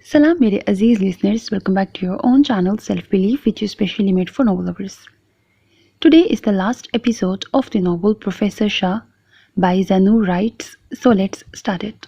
Salam mere Aziz listeners, welcome back to your own channel Self Belief, which is specially made for novel lovers. Today is the last episode of the novel Professor Shah by Zanu Writes, so let's start it.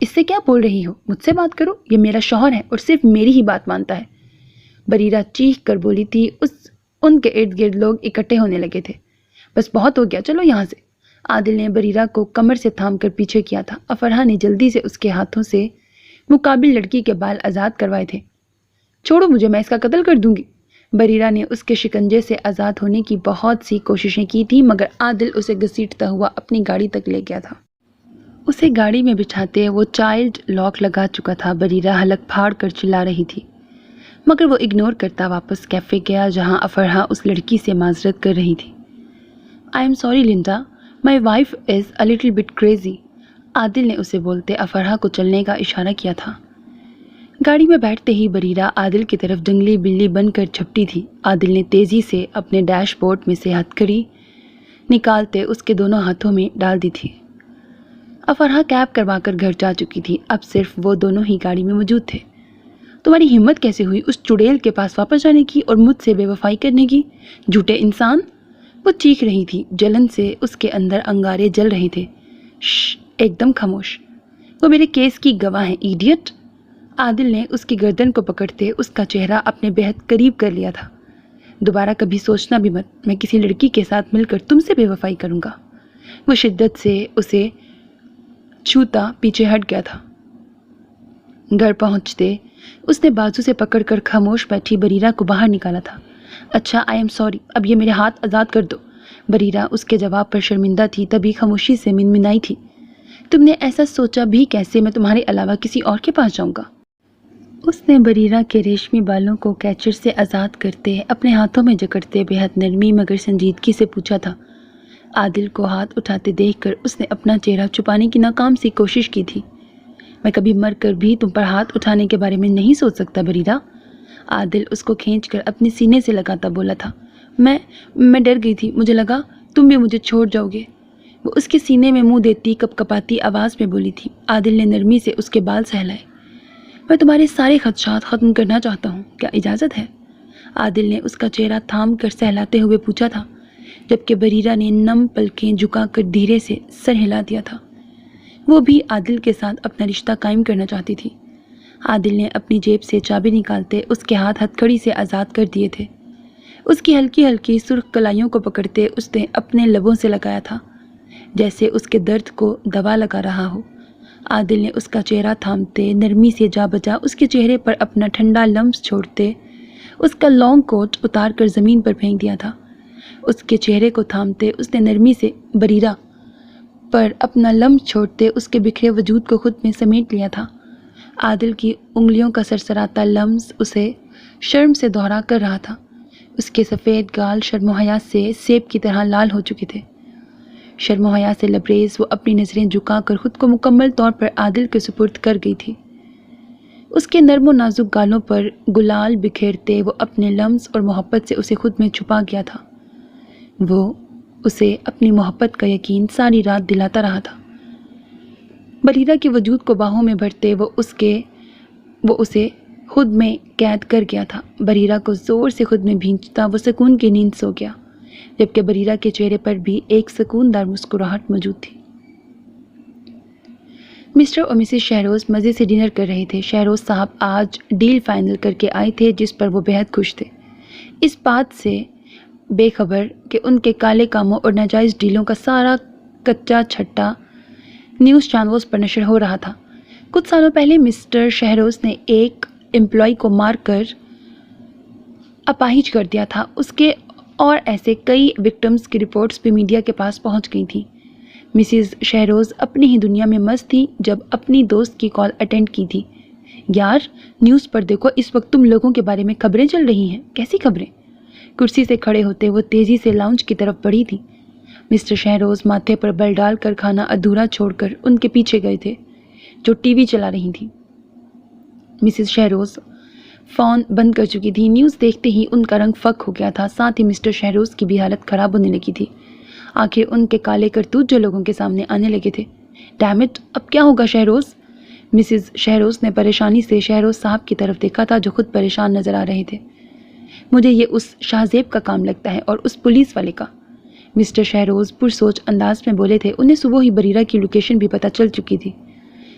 اس سے کیا بول رہی ہو؟ مجھ سے بات کرو، یہ میرا شوہر ہے اور صرف میری ہی بات مانتا ہے، بریرہ چیخ کر بولی تھی۔ ان کے ارد گرد لوگ اکٹھے ہونے لگے تھے۔ بس بہت ہو گیا، چلو یہاں سے۔ عادل نے بریرہ کو کمر سے تھام کر پیچھے کیا تھا۔ افرحہ نے جلدی سے اس کے ہاتھوں سے مقابل لڑکی کے بال آزاد کروائے تھے۔ چھوڑو مجھے، میں اس کا قتل کر دوں گی۔ بریرہ نے اس کے شکنجے سے آزاد ہونے کی بہت سی کوششیں کی تھیں، مگر عادل اسے گھسیٹتا ہوا اپنی گاڑی تک لے گیا تھا۔ اسے گاڑی میں بٹھاتے وہ چائلڈ لاک لگا چکا تھا۔ بریرہ حلق پھاڑ کر چلا رہی تھی، مگر وہ اگنور کرتا واپس کیفے گیا جہاں افرحہ اس لڑکی سے معذرت کر رہی تھی۔ I am sorry Linda, my wife is a little bit crazy. عادل نے اسے بولتے افرحہ کو چلنے کا اشارہ کیا تھا۔ گاڑی میں بیٹھتے ہی بریرہ عادل کی طرف جنگلی بلی بن کر جھپٹی تھی۔ عادل نے تیزی سے اپنے ڈیش بورڈ میں سے ہتھکڑی نکالتے اس کے دونوں ہاتھوں میں ڈال دی تھی۔ افرحہ کیب کروا کر گھر جا چکی تھی، اب صرف وہ دونوں ہی گاڑی میں موجود تھے۔ تمہاری ہمت کیسے ہوئی اس چڑیل کے پاس واپس جانے کی اور مجھ سے بے وفائی کرنے کی، جھوٹے انسان؟ وہ چیخ رہی تھی، جلن سے اس کے اندر انگارے جل رہے تھے۔ شش، ایک دم خاموش، وہ میرے کیس کی گواہ ہے، ایڈیٹ۔ عادل نے اس کی گردن کو پکڑتے اس کا چہرہ اپنے بہت قریب کر لیا تھا۔ دوبارہ کبھی سوچنا بھی مت، میں کسی لڑکی کے ساتھ مل کر تم سے بے وفائی کروں گا۔ وہ شدت سے اسے چھوتا پیچھے ہٹ گیا تھا۔ گھر پہنچتے اس نے بازو سے پکڑ کر خاموش بیٹھی بریرہ کو باہر نکالا تھا۔ اچھا، آئی ایم سوری، اب یہ میرے ہاتھ آزاد کر دو۔ بریرہ اس کے جواب پر شرمندہ تھی، تبھی خاموشی سے منمنائی تھی۔ تم نے ایسا سوچا بھی کیسے میں تمہارے علاوہ کسی اور کے پاس جاؤں گا؟ اس نے بریرہ کے ریشمی بالوں کو کیچر سے آزاد کرتے اپنے ہاتھوں میں جکڑتے بےحد نرمی مگر سنجیدگی سے پوچھا تھا۔ عادل کو ہاتھ اٹھاتے دیکھ کر اس نے اپنا چہرہ چھپانے کی ناکام سی کوشش کی تھی۔ میں کبھی مر کر بھی تم پر ہاتھ اٹھانے کے بارے میں نہیں سوچ سکتا بریرہ۔ عادل اس کو کھینچ کر اپنے سینے سے لگاتا بولا تھا۔ میں ڈر گئی تھی، مجھے لگا تم بھی مجھے چھوڑ جاؤ گے۔ وہ اس کے سینے میں منہ دیتی کپ کپاتی آواز میں بولی تھی۔ عادل نے نرمی سے اس کے بال سہلائے۔ میں تمہارے سارے خدشات ختم کرنا چاہتا ہوں، کیا اجازت ہے؟ عادل نے اس کا چہرہ تھام کر سہلاتے ہوئے پوچھا تھا، جبکہ بریرہ نے نم پلکیں جھکا کر دھیرے سے سر ہلا دیا تھا۔ وہ بھی عادل کے ساتھ اپنا رشتہ قائم کرنا چاہتی تھی۔ عادل نے اپنی جیب سے چابی نکالتے اس کے ہاتھ ہتھکڑی سے آزاد کر دیے تھے۔ اس کی ہلکی ہلکی سرخ کلائیوں کو پکڑتے اس نے اپنے لبوں سے لگایا تھا، جیسے اس کے درد کو دوا لگا رہا ہو۔ عادل نے اس کا چہرہ تھامتے نرمی سے جا بجا اس کے چہرے پر اپنا ٹھنڈا لمس چھوڑتے اس کا لانگ کوٹ اتار کر زمین پر پھینک دیا تھا۔ اس کے چہرے کو تھامتے اس نے نرمی سے بریرہ پر اپنا لمس چھوڑتے اس کے بکھرے وجود کو خود میں سمیٹ لیا تھا۔ عادل کی انگلیوں کا سرسراتا لمس اسے شرم سے دوہرا کر رہا تھا۔ اس کے سفید گال شرم و حیا سے سیب کی طرح لال ہو چکے تھے۔ شرم و حیا سے لبریز وہ اپنی نظریں جھکا کر خود کو مکمل طور پر عادل کے سپرد کر گئی تھی۔ اس کے نرم و نازک گالوں پر گلال بکھیرتے وہ اپنے لمس اور محبت سے اسے خود میں چھپا گیا تھا۔ وہ اسے اپنی محبت کا یقین ساری رات دلاتا رہا تھا۔ بریرہ کے وجود کو باہوں میں بھرتے وہ اسے خود میں قید کر گیا تھا۔ بریرہ کو زور سے خود میں بھینچتا وہ سکون کی نیند سو گیا، جبکہ بریرہ کے چہرے پر بھی ایک سکون دار مسکراہٹ موجود تھی۔ مسٹر اور مسز شہروز مزے سے ڈنر کر رہے تھے۔ شہروز صاحب آج ڈیل فائنل کر کے آئے تھے جس پر وہ بہت خوش تھے، اس بات سے بے خبر کہ ان کے کالے کاموں اور ناجائز ڈیلوں کا سارا کچا چھٹا نیوز چینلز پر نشر ہو رہا تھا۔ کچھ سالوں پہلے مسٹر شہروز نے ایک امپلائی کو مار کر اپاہج کر دیا تھا۔ اس کے اور ایسے کئی وکٹمز کی رپورٹس بھی میڈیا کے پاس پہنچ گئی تھیں۔ مسز شہروز اپنی ہی دنیا میں مست تھی جب اپنی دوست کی کال اٹینڈ کی تھی۔ یار نیوز پر دیکھو، اس وقت تم لوگوں کے بارے میں خبریں چل رہی ہیں۔ کیسی خبریں؟ کرسی سے کھڑے ہوتے وہ تیزی سے لاؤنج کی طرف بڑھی تھی۔ مسٹر شہروز ماتھے پر بل ڈال کر کھانا ادھورا چھوڑ کر ان کے پیچھے گئے تھے جو ٹی وی چلا رہی تھی۔ مسز شہروز فون بند کر چکی تھی۔ نیوز دیکھتے ہی ان کا رنگ فک ہو گیا تھا، ساتھ ہی مسٹر شہروز کی بھی حالت خراب ہونے لگی تھی۔ آخر ان کے کالے کرتوت جو لوگوں کے سامنے آنے لگے تھے۔ ڈیم اٹ، اب کیا ہوگا شہروز؟ مسز شہروز نے پریشانی سے شہروز صاحب کی طرف دیکھا تھا جو خود پریشان نظر آ رہے تھے۔ مجھے یہ اس شاہزیب کا کام لگتا ہے اور اس پولیس والے کا، مسٹر شہروز پرسوچ انداز میں بولے تھے۔ انہیں صبح ہی بریرہ کی لوکیشن بھی پتہ چل چکی تھی۔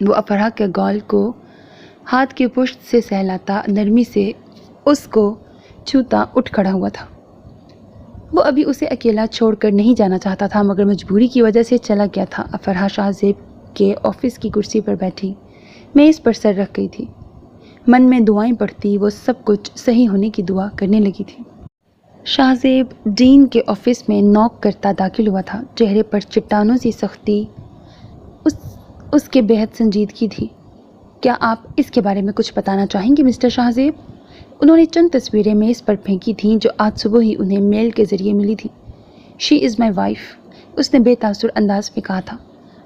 وہ افرا کے گال کو ہاتھ کے پشت سے سہلاتا نرمی سے اس کو چھوتا اٹھ کھڑا ہوا تھا۔ وہ ابھی اسے اکیلا چھوڑ کر نہیں جانا چاہتا تھا مگر مجبوری کی وجہ سے چلا گیا تھا۔ افرا شاہ زیب کے آفس کی کرسی پر بیٹھی میز پر سر رکھ گئی تھی، من میں دعائیں پڑھتی وہ سب کچھ صحیح ہونے کی دعا کرنے لگی تھی۔ شاہ زیب ڈین کے آفس میں نوک کرتا داخل ہوا تھا، چہرے پر چٹانوں سی سختی اس کے بےحد سنجیدگی تھی۔ کیا آپ اس کے بارے میں کچھ بتانا چاہیں گے مسٹر شاہ زیب؟ انہوں نے چند تصویریں میز پر پھینکی تھیں جو آج صبح ہی انہیں میل کے ذریعے ملی تھی۔ شی از مائی وائف، اس نے بے تاثر انداز میں کہا تھا۔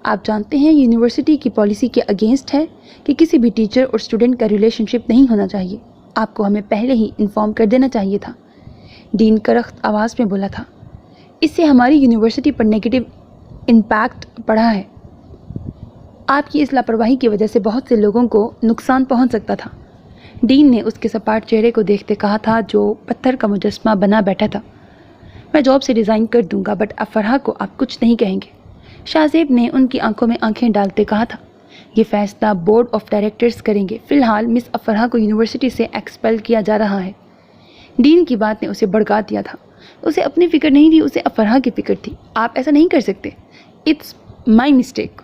آپ جانتے ہیں یونیورسٹی کی پالیسی کے اگینسٹ ہے کہ کسی بھی ٹیچر اور اسٹوڈنٹ کا ریلیشن شپ نہیں ہونا چاہیے۔ آپ کو ہمیں پہلے ہی انفارم کر دینا چاہیے تھا، ڈین کرخت آواز میں بولا تھا۔ اس سے ہماری یونیورسٹی پر نیگیٹو امپیکٹ پڑا ہے۔ آپ کی اس لاپرواہی کی وجہ سے بہت سے لوگوں کو نقصان پہنچ سکتا تھا، ڈین نے اس کے سپاٹ چہرے کو دیکھتے کہا تھا جو پتھر کا مجسمہ بنا بیٹھا تھا۔ میں جاب سے ریزائن کر دوں گا بٹ افرا کو آپ کچھ نہیں کہیں گے، شاہ زیب نے ان کی آنکھوں میں آنکھیں ڈالتے کہا تھا۔ یہ فیصلہ بورڈ آف ڈائریکٹرز کریں گے، فی الحال مس افرا کو یونیورسٹی سے ایکسپیل کیا جا رہا ہے۔ ڈین کی بات نے اسے بھڑکا دیا تھا۔ اسے اپنی فکر نہیں تھی، اسے افرا کی فکر تھی۔ آپ ایسا نہیں کر سکتے، اٹس مائی مسٹیک۔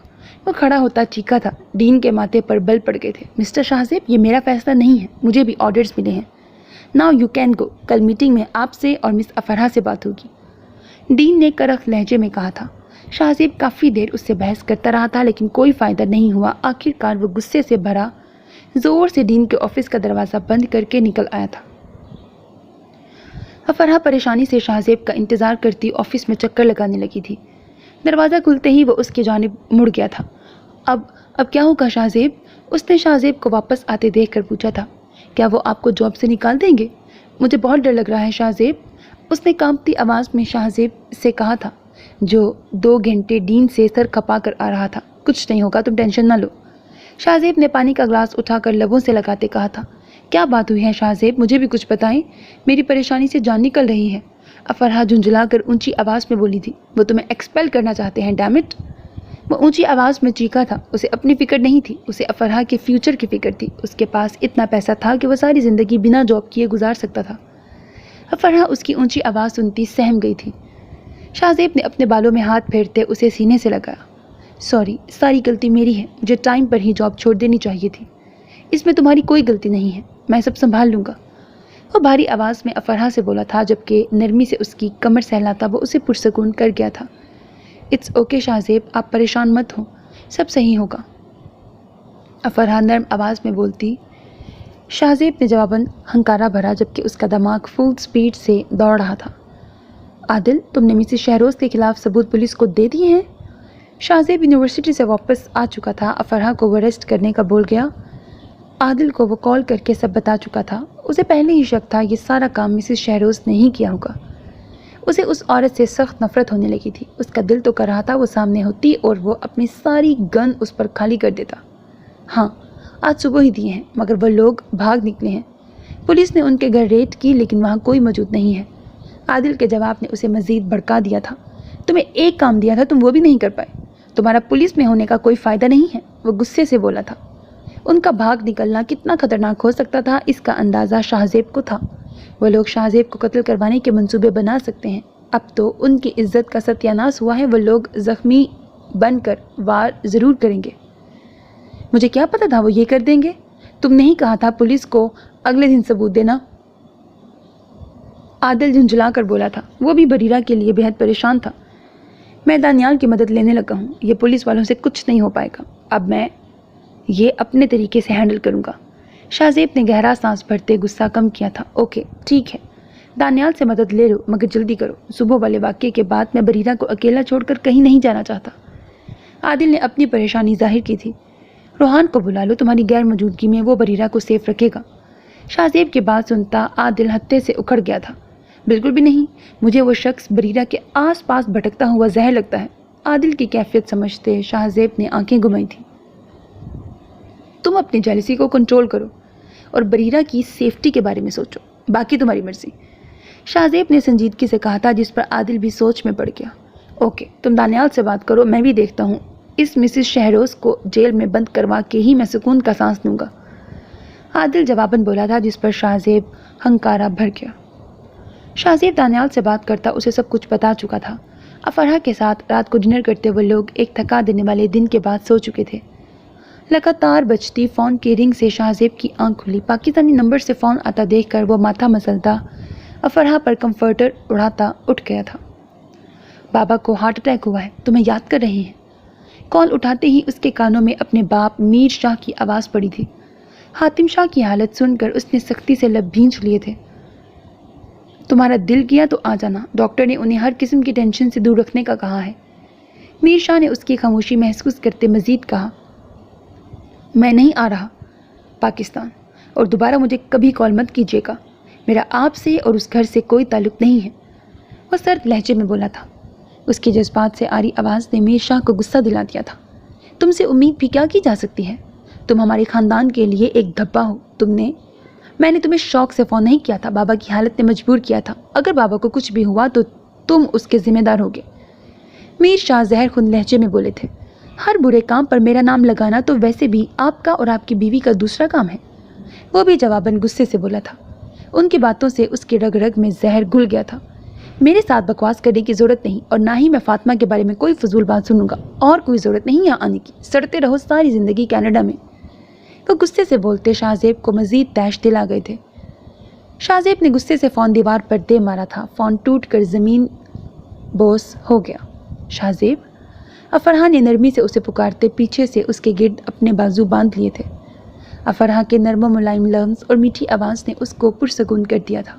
وہ کھڑا ہوتا چیخا تھا، ڈین کے ماتھے پر بل پڑ گئے تھے۔ مسٹر شاہ زیب، یہ میرا فیصلہ نہیں ہے، مجھے بھی آرڈرز ملے ہیں۔ ناؤ یو کین گو، کل میٹنگ میں آپ سے اور مس افرا سے بات ہوگی، ڈین نے کرخت لہجے میں کہا تھا۔ شاہ زیب کافی دیر اس سے بحث کرتا رہا تھا لیکن کوئی فائدہ نہیں ہوا۔ آخر کار وہ غصے سے بھرا زور سے ڈین کے آفس کا دروازہ بند کر کے نکل آیا تھا۔ افرا پریشانی سے شاہ زیب کا انتظار کرتی آفس میں چکر لگانے لگی تھی۔ دروازہ کھلتے ہی وہ اس کی جانب مڑ گیا تھا۔ اب کیا ہوگا شاہ زیب؟ اس نے شاہ زیب کو واپس آتے دیکھ کر پوچھا تھا۔ کیا وہ آپ کو جاب سے نکال دیں گے؟ مجھے بہت ڈر لگ رہا ہے شاہ زیب، اس نے کانپتی آواز میں شاہ زیب سے کہا تھا جو 2 گھنٹے ڈین سے سر کھپا کر آ رہا تھا۔ کچھ نہیں ہوگا، تم ٹینشن نہ لو، شاہ زیب نے پانی کا گلاس اٹھا کر لبوں سے لگاتے کہا تھا۔ کیا بات ہوئی ہے شاہ زیب؟ مجھے بھی کچھ بتائیں، میری پریشانی سے جان نکل رہی ہے، افرا جھنجھلا کر اونچی آواز میں بولی تھی۔ وہ تمہیں ایکسپیل کرنا چاہتے ہیں، ڈیم اٹ، وہ اونچی آواز میں چیخا تھا۔ اسے اپنی فکر نہیں تھی، اسے افرا کے فیوچر کی فکر تھی۔ اس کے پاس اتنا پیسہ تھا کہ وہ ساری زندگی بنا جاب کیے گزار سکتا تھا۔ افرا اس کی اونچی آواز سنتی سہم گئی تھی۔ شاہ زیب نے اپنے بالوں میں ہاتھ پھیرتے اسے سینے سے لگایا۔ سوری، ساری غلطی میری ہے، مجھے ٹائم پر ہی جاب چھوڑ دینی چاہیے تھی، اس میں تمہاری کوئی غلطی نہیں ہے، میں سب سنبھال لوں گا، وہ بھاری آواز میں افرا سے بولا تھا جبکہ نرمی سے اس کی کمر سہلاتا وہ اسے پرسکون کر گیا تھا۔ اٹس اوکے شاہ زیب، آپ پریشان مت ہو، سب صحیح ہوگا، افرا نرم آواز میں بولتی۔ شاہ زیب نے جواباً ہنکارا بھرا جبکہ اس کا دماغ فل سپیڈ سے دوڑ رہا تھا۔ عادل، تم نے مسز شہروز کے خلاف ثبوت پولیس کو دے دیے ہیں؟ شاہ زیب یونیورسٹی سے واپس آ چکا تھا، افرا کو وہ اریسٹ کرنے کا بول گیا۔ عادل کو وہ کال کر کے سب بتا چکا تھا، اسے پہلے ہی شک تھا یہ سارا کام مسز شہروز نے ہی کیا ہوگا۔ اسے اس عورت سے سخت نفرت ہونے لگی تھی، اس کا دل تو کر رہا تھا وہ سامنے ہوتی اور وہ اپنی ساری گن اس پر خالی کر دیتا۔ ہاں، آج صبح ہی دیے ہیں مگر وہ لوگ بھاگ نکلے ہیں، پولیس نے ان کے گھر ریڈ کی لیکن وہاں کوئی موجود نہیں ہے۔ عادل کے جواب نے اسے مزید بھڑکا دیا تھا۔ تمہیں ایک کام دیا تھا، تم وہ بھی نہیں کر پائے، تمہارا پولیس میں ہونے کا کوئی فائدہ نہیں ہے، وہ غصے سے بولا تھا۔ ان کا بھاگ نکلنا کتنا خطرناک ہو سکتا تھا اس کا اندازہ شاہ زیب کو تھا۔ وہ لوگ شاہ زیب کو قتل کروانے کے منصوبے بنا سکتے ہیں، اب تو ان کی عزت کا ستیہ ناش ہوا ہے، وہ لوگ زخمی بن کر وار ضرور کریں گے۔ مجھے کیا پتا تھا وہ یہ کر دیں گے؟ تم نے ہی کہا تھا پولیس کو اگلے دن ثبوت دینا، عادل جھنجھلا کر بولا تھا۔ وہ بھی بریرہ کے لیے بہت پریشان تھا۔ میں دانیال کی مدد لینے لگا ہوں، یہ پولیس والوں سے کچھ نہیں ہو پائے گا، اب میں یہ اپنے طریقے سے ہینڈل کروں گا۔ شاہ زیب نے گہرا سانس بھرتے غصہ کم کیا تھا۔ اوکے ٹھیک ہے، دانیال سے مدد لے لو مگر جلدی کرو، صبح والے واقعے کے بعد میں بریرہ کو اکیلا چھوڑ کر کہیں نہیں جانا چاہتا۔ عادل نے اپنی پریشانی ظاہر کی تھی۔ روحان کو بلا لو، تمہاری غیر موجودگی میں وہ بریرہ کو سیف رکھے گا۔ شاہ زیب کی بات سنتا عادل ہتے سے اکھڑ گیا تھا۔ بالکل بھی نہیں، مجھے وہ شخص بریرہ کے آس پاس بھٹکتا ہوا زہر لگتا ہے، عادل کی کیفیت سمجھتے شاہ زیب نے آنکھیں گھمائی تھیں۔ تم اپنی جیلسی کو کنٹرول کرو اور بریرہ کی سیفٹی کے بارے میں سوچو، باقی تمہاری مرضی، شاہ زیب نے سنجیدگی سے کہا تھا جس پر عادل بھی سوچ میں پڑ گیا۔ اوکے، تم دانیال سے بات کرو، میں بھی دیکھتا ہوں اس مسز شہروز کو جیل میں بند کروا کے ہی میں سکون کا سانس لوں گا، عادل جواباً بولا تھا، جس پر شاہ زیب ہنکارا بھر گیا۔ شاہ زیب دانیال سے بات کرتا اسے سب کچھ بتا چکا تھا۔ افرحہ کے ساتھ رات کو ڈنر کرتے ہوئے لوگ ایک تھکا دینے والے دن کے بعد سو چکے تھے۔ لگاتار بجتی فون کی رنگ سے شاہ زیب کی آنکھ کھلی۔ پاکستانی نمبر سے فون آتا دیکھ کر وہ ماتھا مسلتا افرحہ پر کمفرٹر اڑاتا اٹھ گیا تھا۔ بابا کو ہارٹ اٹیک ہوا ہے، تمہیں یاد کر رہے ہیں۔ کال اٹھاتے ہی اس کے کانوں میں اپنے باپ میر شاہ کی آواز پڑی تھی۔ حاتم شاہ کی حالت سن کر اس نے سختی سے لب بھینچ لیے تھے۔ تمہارا دل کیا تو آ جانا، ڈاکٹر نے انہیں ہر قسم کی ٹینشن سے دور رکھنے کا کہا ہے۔ میر شاہ نے اس کی خاموشی محسوس کرتے مزید کہا، میں نہیں آ رہا پاکستان، اور دوبارہ مجھے کبھی کال مت کیجیے گا۔ میرا آپ سے اور اس گھر سے کوئی تعلق نہیں ہے، وہ سرد لہجے میں بولا تھا۔ اس کی جذبات سے آری آواز نے میر شاہ کو غصہ دلا دیا تھا۔ تم سے امید بھی کیا کی جا سکتی ہے؟ تم ہمارے خاندان کے لیے ایک دھبا ہو۔ میں نے تمہیں شوق سے فون نہیں کیا تھا، بابا کی حالت نے مجبور کیا تھا۔ اگر بابا کو کچھ بھی ہوا تو تم اس کے ذمہ دار ہوگے۔ میر شاہ زہر خون لہجے میں بولے تھے۔ ہر برے کام پر میرا نام لگانا تو ویسے بھی آپ کا اور آپ کی بیوی کا دوسرا کام ہے، وہ بھی جواباً غصے سے بولا تھا۔ ان کی باتوں سے اس کی رگ رگ میں زہر گھل گیا تھا۔ میرے ساتھ بکواس کرنے کی ضرورت نہیں، اور نہ ہی میں فاطمہ کے بارے میں کوئی فضول بات سنوں گا، اور کوئی ضرورت نہیں یہاں آنے کی، سڑتے رہو ساری زندگی کینیڈا میں۔ وہ غصے سے بولتے شاہ زیب کو مزید تیش دل آ گئے تھے۔ شاہ زیب نے غصے سے فون دیوار پر دے مارا تھا، فون ٹوٹ کر زمین بوس ہو گیا۔ شاہ زیب، افرحہ نے نرمی سے اسے پکارتے پیچھے سے اس کے گرد اپنے بازو باندھ لیے تھے۔ افرحہ کے نرم و ملائم لفظ اور میٹھی آواز نے اس کو پرسکون کر دیا تھا۔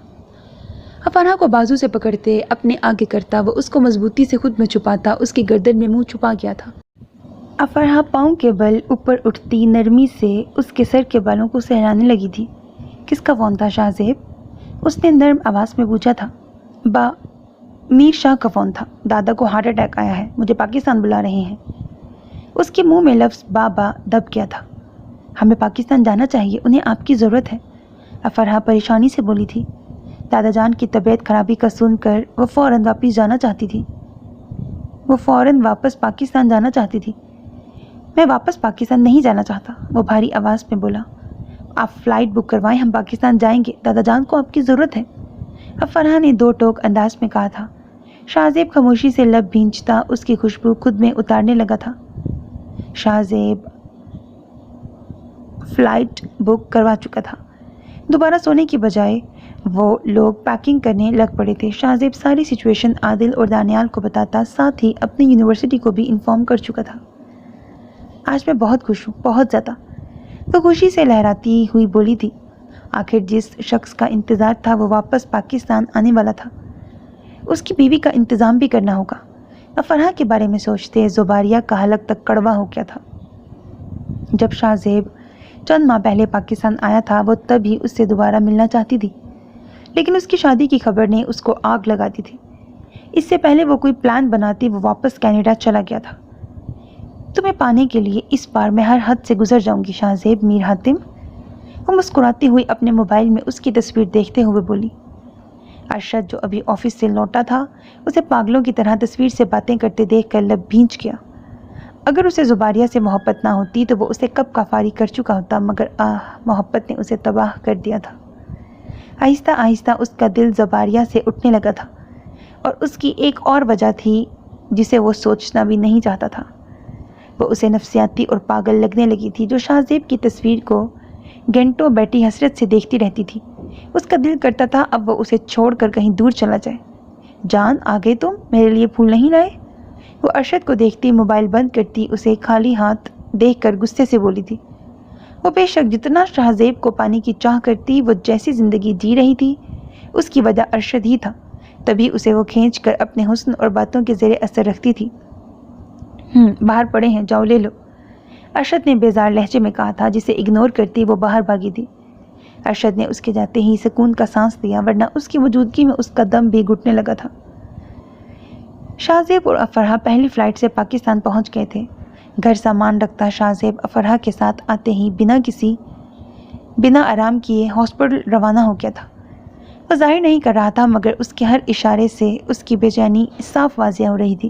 افرحہ کو بازو سے پکڑتے اپنے آگے کرتا وہ اس کو مضبوطی سے خود میں چھپاتا اس کی گردن میں منہ چھپا گیا تھا۔ افرحہ پاؤں کے بل اوپر اٹھتی نرمی سے اس کے سر کے بالوں کو سہلانے لگی تھی۔ کس کا فون تھا شاہ زیب؟ اس نے نرم آواز میں پوچھا تھا۔ میر شاہ کا فون تھا، دادا کو ہارٹ اٹیک آیا ہے، مجھے پاکستان بلا رہے ہیں۔ اس کے منہ میں لفظ بابا دب گیا تھا۔ ہمیں پاکستان جانا چاہیے، انہیں آپ کی ضرورت ہے، افرحہ پریشانی سے بولی تھی۔ دادا جان کی طبیعت خرابی کا سن کر وہ فوراً واپس پاکستان جانا چاہتی تھی۔ میں واپس پاکستان نہیں جانا چاہتا، وہ بھاری آواز میں بولا۔ آپ فلائٹ بک کروائیں، ہم پاکستان جائیں گے، دادا جان کو آپ کی ضرورت ہے، افرحہ نے دو ٹوک انداز میں کہا تھا۔ شاہ زیب خاموشی سے لب بھینچتا اس کی خوشبو خود میں اتارنے لگا تھا۔ شاہ زیب فلائٹ بک کروا چکا تھا۔ دوبارہ سونے کی بجائے وہ لوگ پیکنگ کرنے لگ پڑے تھے۔ شاہ زیب ساری سچویشن عادل اور دانیال کو بتاتا، ساتھ ہی اپنی یونیورسٹی کو بھی انفارم کر چکا تھا۔ آج میں بہت خوش ہوں، بہت زیادہ، وہ خوشی سے لہراتی ہوئی بولی تھی۔ آخر جس شخص کا انتظار تھا وہ واپس پاکستان آنے والا تھا، اس کی بیوی کا انتظام بھی کرنا ہوگا۔ افرحہ کے بارے میں سوچتے زباریہ کا حلق تک کڑوا ہو گیا تھا۔ جب شاہ زیب چند ماہ پہلے پاکستان آیا تھا وہ تب ہی اس سے دوبارہ ملنا چاہتی تھی، لیکن اس کی شادی کی خبر نے اس کو آگ لگا دی تھی۔ اس سے پہلے وہ کوئی پلان بناتی وہ واپس کینیڈا چلا گیا تھا۔ تمہیں پانے کے لیے اس بار میں ہر حد سے گزر جاؤں گی شاہ زیب میر حاتم، وہ مسکراتی ہوئی اپنے موبائل میں اس کی تصویر دیکھتے ہوئے بولی۔ ارشد جو ابھی آفس سے لوٹا تھا اسے پاگلوں کی طرح تصویر سے باتیں کرتے دیکھ کر لب بھینچ گیا۔ اگر اسے زباریہ سے محبت نہ ہوتی تو وہ اسے کب کا فارغ کر چکا ہوتا، مگر محبت نے اسے تباہ کر دیا تھا۔ آہستہ آہستہ اس کا دل زباریہ سے اٹھنے لگا تھا، اور اس کی ایک اور وجہ تھی جسے وہ سوچنا بھی نہیں چاہتا تھا۔ وہ اسے نفسیاتی اور پاگل لگنے لگی تھی، جو شاہ زیب کی تصویر کو گھنٹوں بیٹھی حسرت سے دیکھتی رہتی تھی۔ اس کا دل کرتا تھا اب وہ اسے چھوڑ کر کہیں دور چلا جائے۔ جان آ گئے تم، میرے لیے پھول نہیں لائے؟ وہ ارشد کو دیکھتی موبائل بند کرتی اسے خالی ہاتھ دیکھ کر غصے سے بولی تھی۔ وہ بے شک جتنا شاہ زیب کو پانے کی چاہ کرتی، وہ جیسی زندگی جی رہی تھی اس کی وجہ ارشد ہی تھا، تبھی اسے وہ کھینچ کر اپنے حسن اور باتوں کے زیر اثر رکھتی تھی۔ باہر پڑے ہیں، جاؤ لے لو، ارشد نے بیزار لہجے میں کہا تھا، جسے اگنور کرتی وہ باہر بھاگی تھی۔ ارشد نے اس کے جاتے ہی سکون کا سانس لیا، ورنہ اس کی موجودگی میں اس کا دم بھی گھٹنے لگا تھا۔ شاہ زیب اور افرحہ پہلی فلائٹ سے پاکستان پہنچ گئے تھے۔ گھر سامان رکھتا شاہ زیب افرحہ کے ساتھ آتے ہی بنا آرام کیے ہاسپٹل روانہ ہو گیا تھا۔ وہ ظاہر نہیں کر رہا تھا، مگر اس کے ہر اشارے سے اس کی بے چینی صاف واضح ہو رہی تھی۔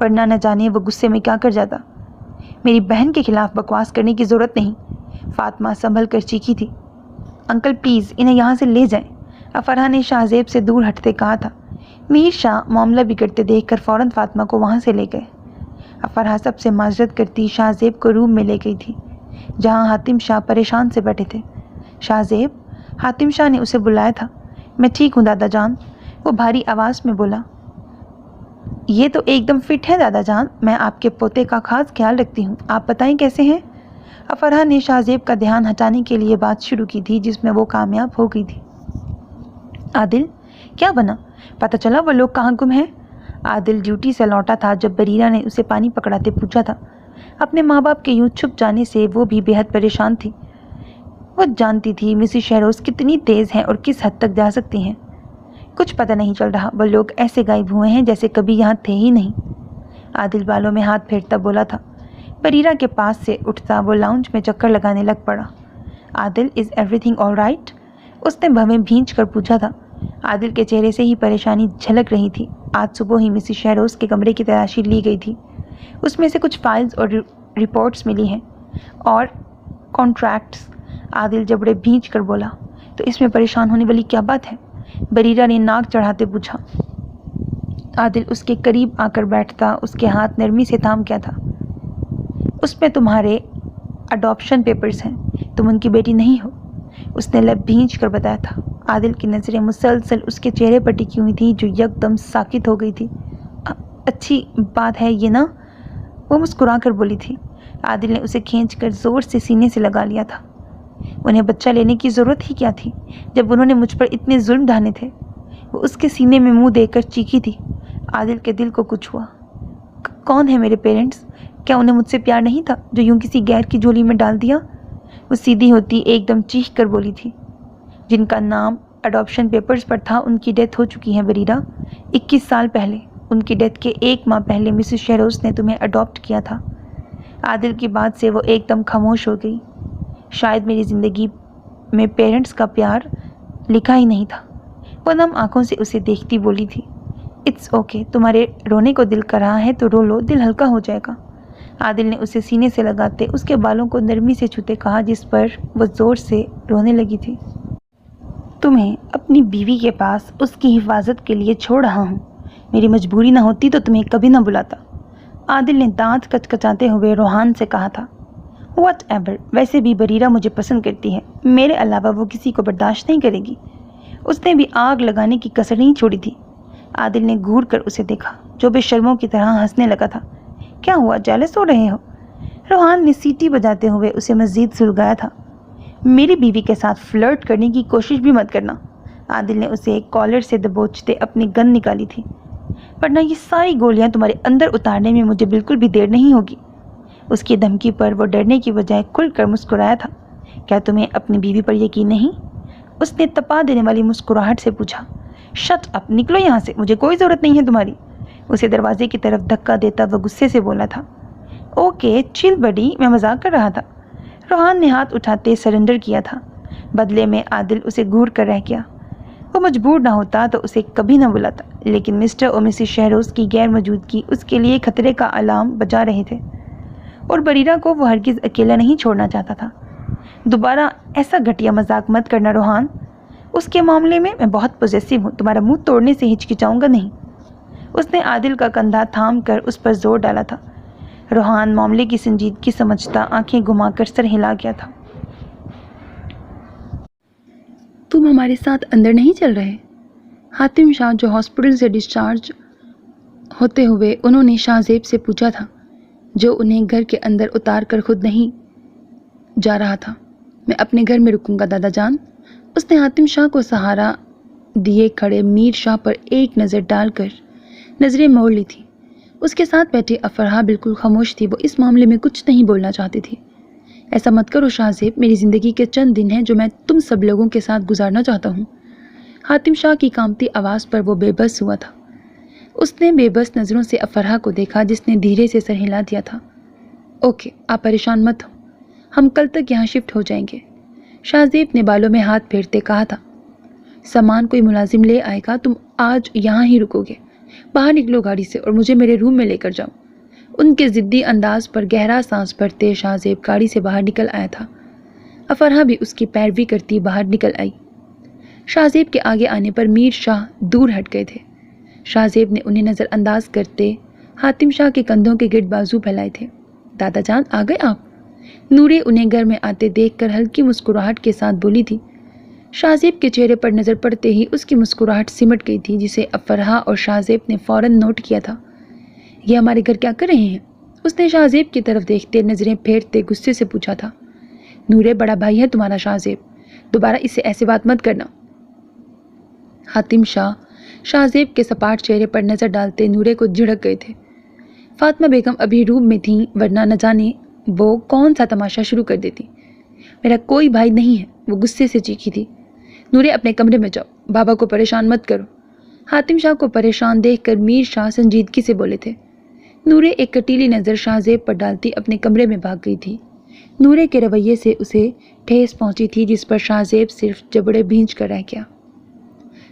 ورنہ نہ جانے وہ غصے میں کیا کر جاتا۔ میری بہن کے خلاف بکواس کرنے کی ضرورت نہیں، فاطمہ سنبھل کر چیخی تھی۔ انکل پلیز انہیں یہاں سے لے جائیں، افرحہ نے شاہ زیب سے دور ہٹتے کہا تھا۔ میر شاہ معاملہ بگڑتے دیکھ کر فوراً فاطمہ کو وہاں سے لے گئے۔ افرحہ سب سے معذرت کرتی شاہ زیب کو روم میں لے گئی تھی، جہاں حاتم شاہ پریشان سے بیٹھے تھے۔ شاہ زیب، حاتم شاہ نے اسے بلایا تھا۔ میں ٹھیک ہوں دادا جان، وہ بھاری آواز میں بولا۔ یہ تو ایک دم فٹ ہے دادا جان، میں آپ کے پوتے کا خاص خیال رکھتی ہوں، آپ بتائیں کیسے ہیں؟ افرحہ نے شاہ زیب کا دھیان ہٹانے کے لیے بات شروع کی تھی، جس میں وہ کامیاب ہو گئی تھی۔ عادل کیا بنا؟ پتہ چلا وہ لوگ کہاں گم ہیں؟ عادل ڈیوٹی سے لوٹا تھا جب بریرہ نے اسے پانی پکڑاتے پوچھا تھا۔ اپنے ماں باپ کے یوں چھپ جانے سے وہ بھی بے حد پریشان تھی۔ وہ جانتی تھی مسز شہروز کتنی تیز ہیں اور کس حد تک جا سکتی ہیں۔ کچھ پتہ نہیں چل رہا، وہ لوگ ایسے غائب ہوئے ہیں جیسے کبھی یہاں تھے ہی نہیں۔ عادل بالوں میں ہاتھ پھیرتا بولا تھا۔ بریرہ کے پاس سے اٹھتا وہ لاؤنج میں چکر لگانے لگ پڑا۔ Adil is everything all right? اس نے بھویں بھینچ کر پوچھا تھا۔ عادل کے چہرے سے ہی پریشانی جھلک رہی تھی۔ آج صبح ہی مسز شہروز کے کمرے کی تلاشی لی گئی تھی، اس میں سے کچھ فائلز اور رپورٹس ملی ہیں اور کانٹریکٹس۔ عادل جبڑے بھینچ کر بولا۔ تو اس میں پریشان ہونے والی کیا بات ہے؟ بریرہ نے ناک چڑھاتے پوچھا۔ عادل اس کے قریب آ کر بیٹھتا اس کے ہاتھ نرمی سے تھام کیا تھا۔ اس میں تمہارے اڈاپشن پیپرز ہیں، تم ان کی بیٹی نہیں ہو، اس نے لب بھینچ کر بتایا تھا۔ عادل کی نظریں مسلسل اس کے چہرے پر ٹکی ہوئی تھیں جو یکدم ساکت ہو گئی تھی۔ اچھی بات ہے یہ نا، وہ مسکرا کر بولی تھی۔ عادل نے اسے کھینچ کر زور سے سینے سے لگا لیا تھا۔ انہیں بچہ لینے کی ضرورت ہی کیا تھی جب انہوں نے مجھ پر اتنے ظلم ڈھانے تھے؟ وہ اس کے سینے میں منہ دے کر چیخی تھی۔ عادل کے دل کو کچھ ہوا۔ کون ہے میرے پیرنٹس؟ کیا انہیں مجھ سے پیار نہیں تھا جو یوں کسی غیر کی جھولی میں ڈال دیا؟ وہ سیدھی ہوتی ایک دم چیخ کر بولی تھی۔ جن کا نام اڈاپشن پیپرز پر تھا ان کی ڈیتھ ہو چکی ہے بریرہ، 21 سال پہلے۔ ان کی ڈیتھ کے 1 ماہ پہلے مسز شہروز نے تمہیں اڈاپٹ کیا تھا۔ عادل کی بات سے وہ ایک دم خاموش ہو گئی۔ شاید میری زندگی میں پیرنٹس کا پیار لکھا ہی نہیں تھا، وہ نم آنکھوں سے اسے دیکھتی بولی تھی۔ اٹس اوکے، تمہارے رونے کو دل کر رہا ہے تو رو لو، دل ہلکا ہو جائے گا۔ عادل نے اسے سینے سے لگاتے اس کے بالوں کو نرمی سے چھوتے کہا، جس پر وہ زور سے رونے لگی تھی۔ تمہیں اپنی بیوی کے پاس اس کی حفاظت کے لیے چھوڑ رہا ہوں، میری مجبوری نہ ہوتی تو تمہیں کبھی نہ بلاتا، عادل نے دانت کچکچاتے ہوئے روحان سے کہا تھا۔ واٹ ایور، ویسے بھی بریرہ مجھے پسند کرتی ہے، میرے علاوہ وہ کسی کو برداشت نہیں کرے گی، اس نے بھی آگ لگانے کی کسر نہیں چھوڑی تھی۔ عادل نے گھور کر اسے دیکھا جو بے شرموں کی طرح ہنسنے لگا تھا۔ کیا ہوا، جیلس ہو رہے ہو؟ روحان نے سیٹی بجاتے ہوئے اسے مزید سلگایا تھا۔ میری بیوی کے ساتھ فلرٹ کرنے کی کوشش بھی مت کرنا۔ عادل نے اسے کالر سے دبوچتے اپنی گن نکالی تھی۔ ورنہ یہ ساری گولیاں تمہارے اندر اتارنے میں مجھے بالکل بھی دیر نہیں ہوگی۔ اس کی دھمکی پر وہ ڈرنے کی بجائے کھل کر مسکرایا تھا۔ کیا تمہیں اپنی بیوی پر یقین نہیں؟ اس نے تپا دینے والی مسکراہٹ سے پوچھا۔ شٹ اپ، نکلو یہاں سے، مجھے کوئی ضرورت نہیں ہے تمہاری، اسے دروازے کی طرف دھکا دیتا وہ غصے سے بولا تھا۔ اوکے چل بڈی، میں مذاق کر رہا تھا۔ روحان نے ہاتھ اٹھاتے سرنڈر کیا تھا۔ بدلے میں عادل اسے گھور کر رہ گیا۔ وہ مجبور نہ ہوتا تو اسے کبھی نہ بلاتا، لیکن مسٹر اور مسز شہروز کی غیر موجودگی اس کے لیے خطرے کا الارم بجا رہے تھے، اور بریرہ کو وہ ہرگز اکیلا نہیں چھوڑنا چاہتا تھا۔ دوبارہ ایسا گھٹیا مذاق مت کرنا روحان، اس کے معاملے میں بہت پوزیسو ہوں، تمہارا منہ توڑنے سے ہچکچاؤں گا نہیں۔ اس نے عادل کا کندھا تھام کر اس پر زور ڈالا تھا۔ روحان معاملے کی سنجیدگی سمجھتا آنکھیں گھما کر سر ہلا گیا تھا۔ تم ہمارے ساتھ اندر نہیں چل رہے؟ حاتم شاہ جو ہاسپٹل سے ڈسچارج ہوتے ہوئے انہوں نے شاہ زیب سے پوچھا تھا، جو انہیں گھر کے اندر اتار کر خود نہیں جا رہا تھا۔ میں اپنے گھر میں رکوں گا دادا جان۔ اس نے حاتم شاہ کو سہارا دیے کھڑے میر شاہ پر ایک نظر ڈال کر نظریں موڑ لی تھی۔ اس کے ساتھ بیٹھے افرحہ بالکل خاموش تھی، وہ اس معاملے میں کچھ نہیں بولنا چاہتی تھی۔ ایسا مت کرو شاہ زیب، میری زندگی کے چند دن ہیں جو میں تم سب لوگوں کے ساتھ گزارنا چاہتا ہوں۔ حاتم شاہ کی کانپتی آواز پر وہ بے بس ہوا تھا۔ اس نے بے بس نظروں سے افرحہ کو دیکھا جس نے دھیرے سے سر ہلا دیا تھا۔ اوکے، آپ پریشان مت ہو، ہم کل تک یہاں شفٹ ہو جائیں گے، شاہ زیب نے بالوں میں ہاتھ پھیرتے کہا تھا۔ سامان کوئی ملازم لے آئے گا، تم آج یہاں ہی رکو گے، باہر نکلو گاڑی سے اور مجھے میرے روم میں لے کر جاؤ۔ ان کے ضدی انداز پر گہرا سانس بھرتے شاہزیب گاڑی سے باہر نکل آیا تھا۔ افرحہ بھی اس کی پیروی کرتی باہر نکل آئی۔ شاہزیب کے آگے آنے پر میر شاہ دور ہٹ گئے تھے۔ شاہزیب نے انہیں نظر انداز کرتے حاتم شاہ کے کندھوں کے گرد بازو پھیلائے تھے۔ دادا جان آ گئے آپ؟ نورے انہیں گھر میں آتے دیکھ کر ہلکی مسکراہٹ کے ساتھ بولی تھی۔ شاہزیب کے چہرے پر نظر پڑتے ہی اس کی مسکراہٹ سمٹ گئی تھی، جسے افرحہ اور شاہزیب نے فوراً نوٹ کیا تھا۔ یہ ہمارے گھر کیا کر رہے ہیں؟ اس نے شاہزیب کی طرف دیکھتے نظریں پھیرتے غصے سے پوچھا تھا۔ نورے بڑا بھائی ہے تمہارا شاہزیب، دوبارہ اس سے ایسے بات مت کرنا۔ حاتم شاہ شاہزیب کے سپاٹ چہرے پر نظر ڈالتے نورے کو جھڑک گئے تھے۔ فاطمہ بیگم ابھی روم میں تھیں، ورنہ نہ جانے وہ کون سا تماشا شروع کر دیتی۔ میرا کوئی بھائی نہیں ہے، وہ غصے سے چیخی تھی۔ نورے اپنے کمرے میں جاؤ، بابا کو پریشان مت کرو۔ حاتم شاہ کو پریشان دیکھ کر میر شاہ سنجیدگی سے بولے تھے۔ نورے ایک کٹیلی نظر شاہزیب پر ڈالتی اپنے کمرے میں بھاگ گئی تھی۔ نورے کے رویے سے اسے ٹھیس پہنچی تھی، جس پر شاہزیب صرف جبڑے بھینچ کر رہ گیا۔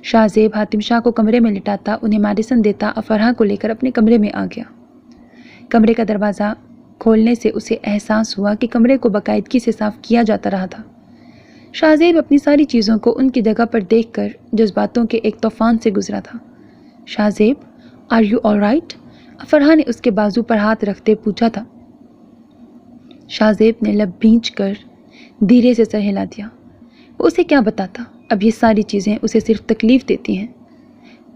شاہزیب حاتم شاہ کو کمرے میں لٹاتا انہیں میڈیسن دیتا افرحہ کو لے کر اپنے کمرے میں آ گیا۔ کمرے کا دروازہ کھولنے سے اسے احساس ہوا کہ کمرے کو باقاعدگی سے صاف کیا جاتا رہا تھا۔ شاہزیب اپنی ساری چیزوں کو ان کی جگہ پر دیکھ کر جذباتوں کے ایک طوفان سے گزرا تھا۔ Shahzeb are you all right? Afrah نے اس کے بازو پر ہاتھ رکھتے پوچھا تھا۔ شاہزیب نے لب بھینچ کر دھیرے سے سر ہلا دیا۔ وہ اسے کیا بتاتا، اب یہ ساری چیزیں اسے صرف تکلیف دیتی ہیں۔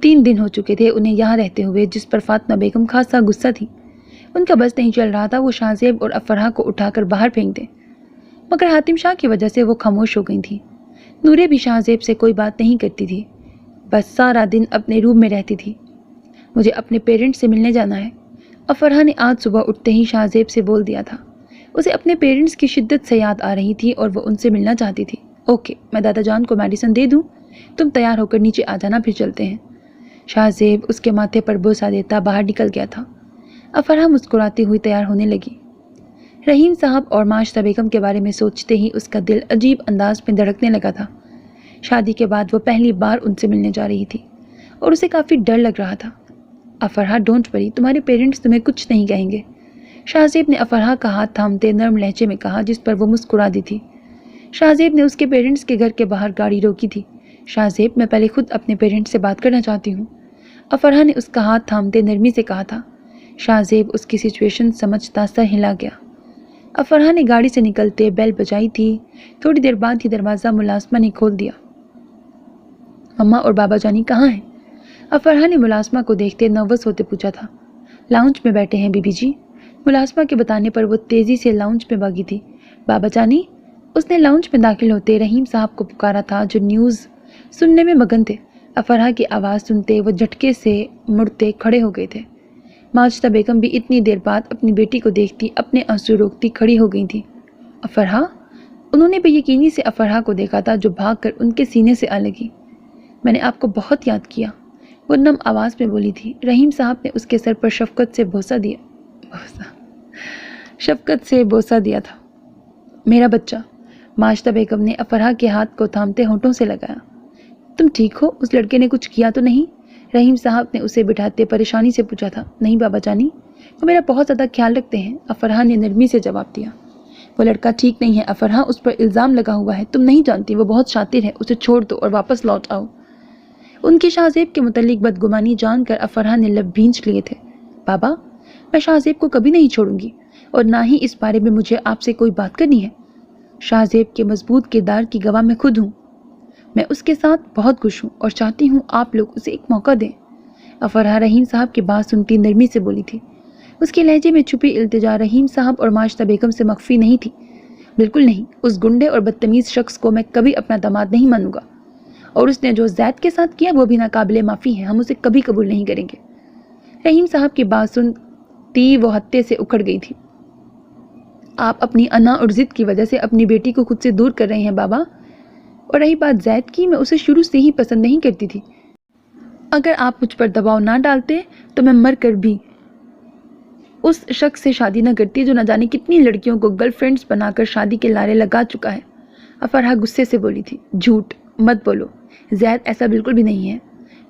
3 دن ہو چکے تھے انہیں یہاں رہتے ہوئے، جس پر فاطمہ بیگم خاصا غصہ تھی۔ ان کا بس نہیں چل رہا تھا وہ شاہزیب اور افرحہ کو اٹھا کر باہر پھینک دیں، مگر حاتم شاہ کی وجہ سے وہ خاموش ہو گئی تھی۔ نورے بھی شاہزیب سے کوئی بات نہیں کرتی تھی، بس سارا دن اپنے روم میں رہتی تھی۔ مجھے اپنے پیرنٹس سے ملنے جانا ہے، افرحہ نے آج صبح اٹھتے ہی شاہزیب سے بول دیا تھا۔ اسے اپنے پیرنٹس کی شدت سے یاد آ رہی تھی اور وہ ان سے ملنا چاہتی تھی۔ اوکے، میں دادا جان کو میڈیسن دے دوں، تم تیار ہو کر نیچے آ جانا، پھر چلتے ہیں۔ شاہزیب اس کے ماتھے پر بوسہ دیتا باہر نکل گیا تھا۔ افرحہ مسکراتی ہوئی تیار ہونے لگی۔ رحیم صاحب اور معاشرہ بیگم کے بارے میں سوچتے ہی اس کا دل عجیب انداز میں دھڑکنے لگا تھا۔ شادی کے بعد وہ پہلی بار ان سے ملنے جا رہی تھی اور اسے کافی ڈر لگ رہا تھا۔ افرحہ ڈونٹ وری، تمہارے پیرنٹس تمہیں کچھ نہیں کہیں گے، شاہزیب نے افرحہ کا ہاتھ تھامتے نرم لہجے میں کہا، جس پر وہ مسکرا دی تھی۔ شاہزیب نے اس کے پیرنٹس کے گھر کے باہر گاڑی روکی تھی۔ شاہزیب میں پہلے خود اپنے پیرنٹس سے بات کرنا چاہتی ہوں، افرحہ نے اس کا ہاتھ تھامتے نرمی سے کہا تھا۔ شاہزیب اس کی سچویشن سمجھتا سر ہلا گیا۔ افرحہ نے گاڑی سے نکلتے بیل بجائی تھی۔ تھوڑی دیر بعد ہی دروازہ ملازمہ نے کھول دیا۔ مما اور بابا جانی کہاں ہیں؟ افرحہ نے ملازمہ کو دیکھتے نروس ہوتے پوچھا تھا۔ لاؤنج میں بیٹھے ہیں بی بی جی، ملازمہ کے بتانے پر وہ تیزی سے لاؤنج میں بھاگی تھی۔ بابا جانی؟ اس نے لاؤنج میں داخل ہوتے رحیم صاحب کو پکارا تھا، جو نیوز سننے میں مگن تھے۔ افرحہ کی آواز سنتے وہ جھٹکے سے مڑتے کھڑے ہو گئے تھے۔ ماجدہ بیگم بھی اتنی دیر بعد اپنی بیٹی کو دیکھتی اپنے آنسو روکتی کھڑی ہو گئی تھی۔ افرحہ؟ انہوں نے بے یقینی سے افرحہ کو دیکھا تھا، جو بھاگ کر ان کے سینے سے آ لگی۔ میں نے آپ کو بہت یاد کیا، وہ نم آواز میں بولی تھی۔ رحیم صاحب نے اس کے سر پر شفقت سے بوسہ دیا تھا۔ میرا بچہ، ماجدہ بیگم نے افرحہ کے ہاتھ کو تھامتے ہونٹوں سے لگایا۔ تم ٹھیک ہو؟ اس لڑکے نے کچھ کیا تو نہیں؟ رحیم صاحب نے اسے بٹھاتے پریشانی سے پوچھا تھا۔ نہیں بابا جانی، وہ میرا بہت زیادہ خیال رکھتے ہیں، افرحہ نے نرمی سے جواب دیا۔ وہ لڑکا ٹھیک نہیں ہے افرحہ، اس پر الزام لگا ہوا ہے، تم نہیں جانتی وہ بہت شاطر ہے، اسے چھوڑ دو اور واپس لوٹ آؤ۔ ان کی شاہزیب کے متعلق بدگمانی جان کر افرحہ نے لب بھینچ لیے تھے۔ بابا، میں شاہزیب کو کبھی نہیں چھوڑوں گی، اور نہ ہی اس بارے میں مجھے آپ سے کوئی بات کرنی ہے۔ شاہزیب کے مضبوط کردار کی گواہ میں خود ہوں، میں اس کے ساتھ بہت خوش ہوں اور چاہتی ہوں آپ لوگ اسے ایک موقع دیں۔ افرحہ رحیم صاحب کی بات سنتی نرمی سے بولی تھی۔ اس کے لہجے میں چھپی التجا رحیم صاحب اور ماجدہ بیگم سے مخفی نہیں تھی۔ بالکل نہیں، اس گنڈے اور بدتمیز شخص کو میں کبھی اپنا داماد نہیں مانوں گا، اور اس نے جو زید کے ساتھ کیا وہ بھی ناقابل معافی ہے، ہم اسے کبھی قبول نہیں کریں گے۔ رحیم صاحب کی بات سنتی وہ ہتے سے اکھڑ گئی تھی۔ آپ اپنی انا اور ضد کی وجہ سے اپنی بیٹی کو خود سے دور کر رہے ہیں بابا، اور رہی بات زید کی، میں اسے شروع سے ہی پسند نہیں کرتی تھی۔ اگر آپ مجھ پر دباؤ نہ ڈالتے تو میں مر کر بھی اس شخص سے شادی نہ کرتی جو نہ جانے کتنی لڑکیوں کو گرل فرینڈز بنا کر شادی کے لارے لگا چکا ہے۔ افرحہ غصے سے بولی تھی۔ جھوٹ مت بولو، زید ایسا بالکل بھی نہیں ہے،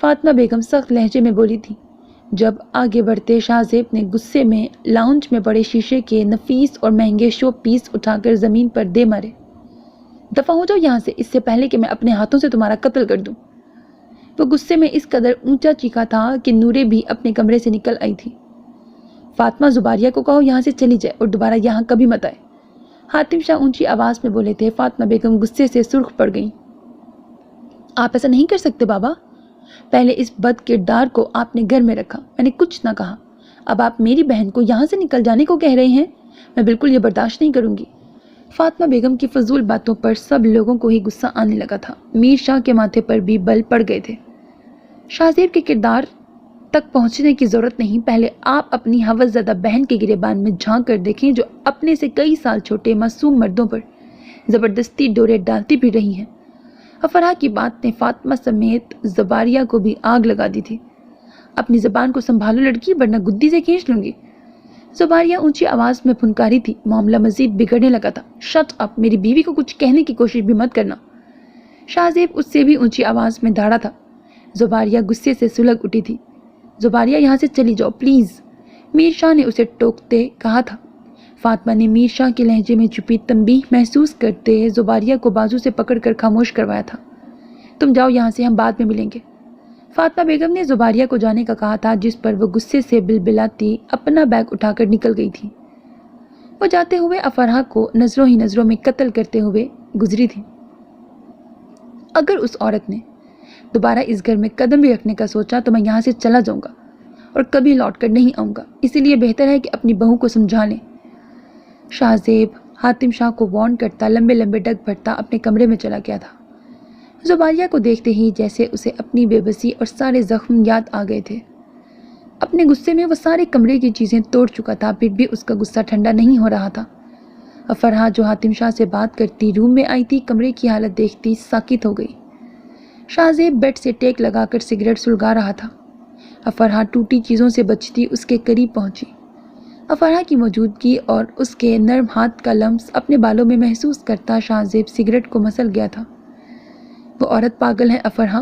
فاطمہ بیگم سخت لہجے میں بولی تھی جب آگے بڑھتے شاہ زیب نے غصے میں لاؤنج میں پڑے شیشے کے نفیس اور مہنگے شو پیس اٹھا کر زمین پر دے مارے۔ دفع ہو جاؤ یہاں سے، اس سے پہلے کہ میں اپنے ہاتھوں سے تمہارا قتل کر دوں۔ وہ غصے میں اس قدر اونچا چیخا تھا کہ نورے بھی اپنے کمرے سے نکل آئی تھی۔ فاطمہ زباریہ کو کہو یہاں سے چلی جائے اور دوبارہ یہاں کبھی مت آئے، حاتم شاہ اونچی آواز میں بولے تھے۔ فاطمہ بیگم غصے سے سرخ پڑ گئیں۔ آپ ایسا نہیں کر سکتے بابا، پہلے اس بد کردار کو آپ نے گھر میں رکھا، میں نے کچھ نہ کہا، اب آپ میری بہن کو یہاں سے نکل جانے کو کہہ رہے ہیں، میں بالکل یہ برداشت نہیں کروں گی۔ فاطمہ بیگم کی فضول باتوں پر سب لوگوں کو ہی غصہ آنے لگا تھا۔ میر شاہ کے ماتھے پر بھی بل پڑ گئے تھے۔ شاہ زیب کے کردار تک پہنچنے کی ضرورت نہیں، پہلے آپ اپنی ہوس زدہ بہن کے گریبان میں جھانک کر دیکھیں جو اپنے سے کئی سال چھوٹے معصوم مردوں پر زبردستی ڈورے ڈالتی پھر رہی ہیں۔ افراح کی بات نے فاطمہ سمیت زباریہ کو بھی آگ لگا دی تھی۔ اپنی زبان کو سنبھالو لڑکی، ورنہ گدی سے کھینچ لوں گی۔ زباریہ اونچی آواز میں پھنکاری تھی۔ معاملہ مزید بگڑنے لگا تھا۔ شٹ اپ، میری بیوی کو کچھ کہنے کی کوشش بھی مت کرنا۔ شاہ زیب اس سے بھی اونچی آواز میں دھاڑا تھا۔ زباریہ غصے سے سلگ اٹھی تھی۔ زباریہ یہاں سے چلی جاؤ پلیز، میر شاہ نے اسے ٹوکتے کہا تھا۔ فاطمہ نے میر شاہ کے لہجے میں چھپی تنبیہ محسوس کرتے زباریہ کو بازو سے پکڑ کر خاموش کروایا تھا۔ تم جاؤ یہاں سے، ہم بعد میں ملیں گے۔ فاطمہ بیگم نے زباریہ کو جانے کا کہا تھا، جس پر وہ غصے سے بلبلاتی اپنا بیگ اٹھا کر نکل گئی تھی۔ وہ جاتے ہوئے افراح کو نظروں ہی نظروں میں قتل کرتے ہوئے گزری تھی۔ اگر اس عورت نے دوبارہ اس گھر میں قدم بھی رکھنے کا سوچا تو میں یہاں سے چلا جاؤں گا اور کبھی لوٹ کر نہیں آؤں گا، اسی لیے بہتر ہے کہ اپنی بہو کو سمجھا لیں۔ شاہ زیب حاتم شاہ کو وارن کرتا لمبے لمبے ڈگ بھرتا اپنے کمرے میں چلا گیا تھا۔ زباریہ کو دیکھتے ہی جیسے اسے اپنی بے بسی اور سارے زخم یاد آ گئے تھے۔ اپنے غصے میں وہ سارے کمرے کی چیزیں توڑ چکا تھا، پھر بھی اس کا غصہ ٹھنڈا نہیں ہو رہا تھا۔ افراح جو حاتم شاہ سے بات کرتی روم میں آئی تھی، کمرے کی حالت دیکھتی ساکت ہو گئی۔ شاہ زیب بیڈ سے ٹیک لگا کر سگریٹ سلگا رہا تھا۔ افراح ٹوٹی چیزوں سے بچتی اس کے قریب پہنچی۔ افراح کی موجودگی اور اس کے نرم ہاتھ کا لمس اپنے بالوں میں محسوس کرتا شاہ زیب سگریٹ کو مسل گیا تھا۔ وہ عورت پاگل ہے افراح،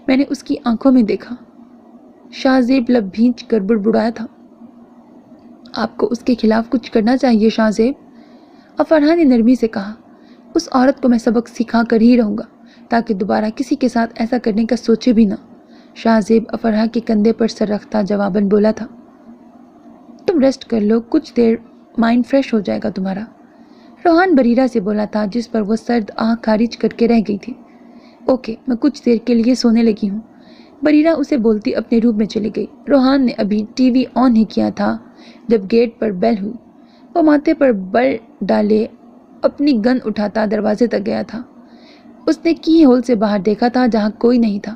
میں نے اس کی آنکھوں میں دیکھا۔ شاہ زیب لب بھینچ کر بڑبڑایا تھا۔ آپ کو اس کے خلاف کچھ کرنا چاہیے شاہ زیب، افراح نے نرمی سے کہا۔ اس عورت کو میں سبق سکھا کر ہی رہوں گا تاکہ دوبارہ کسی کے ساتھ ایسا کرنے کا سوچے بھی نہ۔ شاہ زیب افراح کے کندھے پر سر رکھتا جواباً بولا تھا۔ تم ریسٹ کر لو، کچھ دیر مائنڈ فریش ہو جائے گا تمہارا، روحان بریرہ سے بولا تھا، جس پر وہ سرد آنکھ خارج کر کے رہ گئی تھی۔ اوکے، میں کچھ دیر کے لیے سونے لگی ہوں، بریرہ اسے بولتی اپنے روم میں چلی گئی۔ روحان نے ابھی ٹی وی آن ہی کیا تھا جب گیٹ پر بیل ہوئی۔ وہ ماتھے پر بل ڈالے اپنی گن اٹھاتا دروازے تک گیا تھا۔ اس نے کی ہول سے باہر دیکھا تھا جہاں کوئی نہیں تھا۔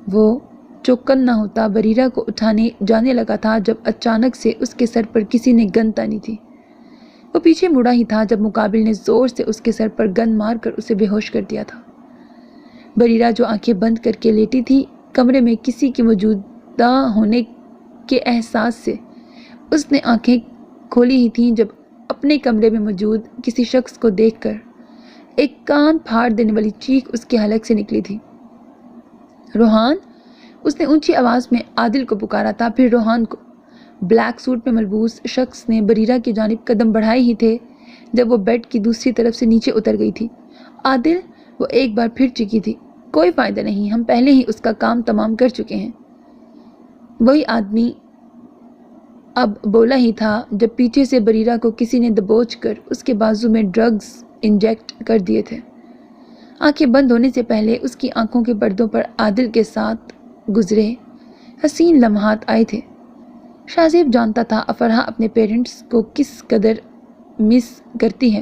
وہ چوکن نہ ہوتا بریرہ کو اٹھانے جانے لگا تھا جب اچانک سے اس کے سر پر کسی نے گن تانی تھی۔ وہ پیچھے مڑا ہی تھا جب مقابل نے زور سے اس کے سر پر گن مار کر اسے بے ہوش کر دیا تھا۔ بریرہ جو آنکھیں بند کر کے لیٹی تھی، کمرے میں کسی کے موجودہ ہونے کے احساس سے اس نے آنکھیں کھولی ہی تھیں جب اپنے کمرے میں موجود کسی شخص کو دیکھ کر ایک کان پھاڑ دینے والی چیخ اس کے حلق سے نکلی تھی۔ روحان، اس نے اونچی آواز میں عادل کو پکارا تھا، پھر روحان کو۔ بلیک سوٹ میں ملبوس شخص نے بریرہ کی جانب قدم بڑھائے ہی تھے جب وہ بیڈ کی دوسری طرف سے نیچے اتر گئی تھی۔ عادل، وہ ایک بار پھر چیخی تھی۔ کوئی فائدہ نہیں، ہم پہلے ہی اس کا کام تمام کر چکے ہیں۔ وہی آدمی اب بولا ہی تھا جب پیچھے سے بریرہ کو کسی نے دبوچ کر اس کے بازو میں ڈرگز انجیکٹ کر دیے تھے۔ آنکھیں بند ہونے سے پہلے اس کی آنکھوں کے پردوں پر عادل کے ساتھ گزرے حسین لمحات آئے تھے۔ شاہ زیب جانتا تھا افراح اپنے پیرنٹس کو کس قدر مس کرتی ہے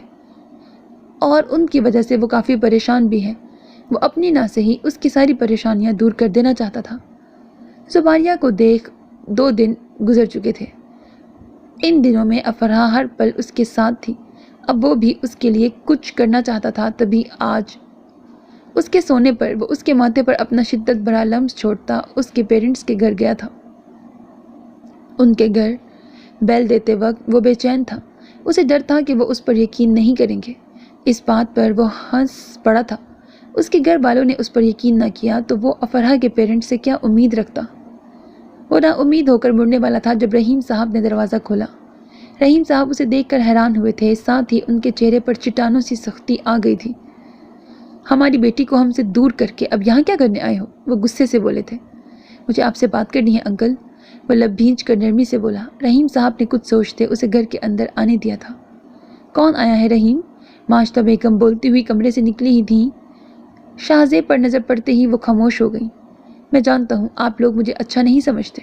اور ان کی وجہ سے وہ کافی پریشان بھی ہے۔ وہ اپنی نہ سے ہی اس کی ساری پریشانیاں دور کر دینا چاہتا تھا۔ زباریہ کو دیکھ 2 دن گزر چکے تھے۔ ان دنوں میں افراح ہر پل اس کے ساتھ تھی۔ اب وہ بھی اس کے لیے کچھ کرنا چاہتا تھا، تبھی آج اس کے سونے پر وہ اس کے ماتھے پر اپنا شدت بھرا لمس چھوڑتا اس کے پیرنٹس کے گھر گیا تھا۔ ان کے گھر بیل دیتے وقت وہ بے چین تھا۔ اسے ڈر تھا کہ وہ اس پر یقین نہیں کریں گے۔ اس بات پر وہ ہنس پڑا تھا۔ اس کے گھر والوں نے اس پر یقین نہ کیا تو وہ افرحہ کے پیرنٹس سے کیا امید رکھتا؟ وہ نا امید ہو کر مڑنے والا تھا جب رحیم صاحب نے دروازہ کھولا۔ رحیم صاحب اسے دیکھ کر حیران ہوئے تھے، ساتھ ہی ان کے چہرے پر چٹانوں سی سختی آ گئی تھی۔ ہماری بیٹی کو ہم سے دور کر کے اب یہاں کیا کرنے آئے ہو؟ وہ غصے سے بولے تھے۔ مجھے آپ سے بات کرنی ہے انکل، وہ لب بھینچ کر نرمی سے بولا۔ رحیم صاحب نے کچھ سوچتے اسے گھر کے اندر آنے دیا تھا۔ کون آیا ہے رحیم؟ ماشتہ بیگم بولتی ہوئی کمرے سے نکلی ہی تھیں۔ شاہزیب پر نظر پڑتے ہی وہ خاموش ہو گئیں۔ میں جانتا ہوں آپ لوگ مجھے اچھا نہیں سمجھتے،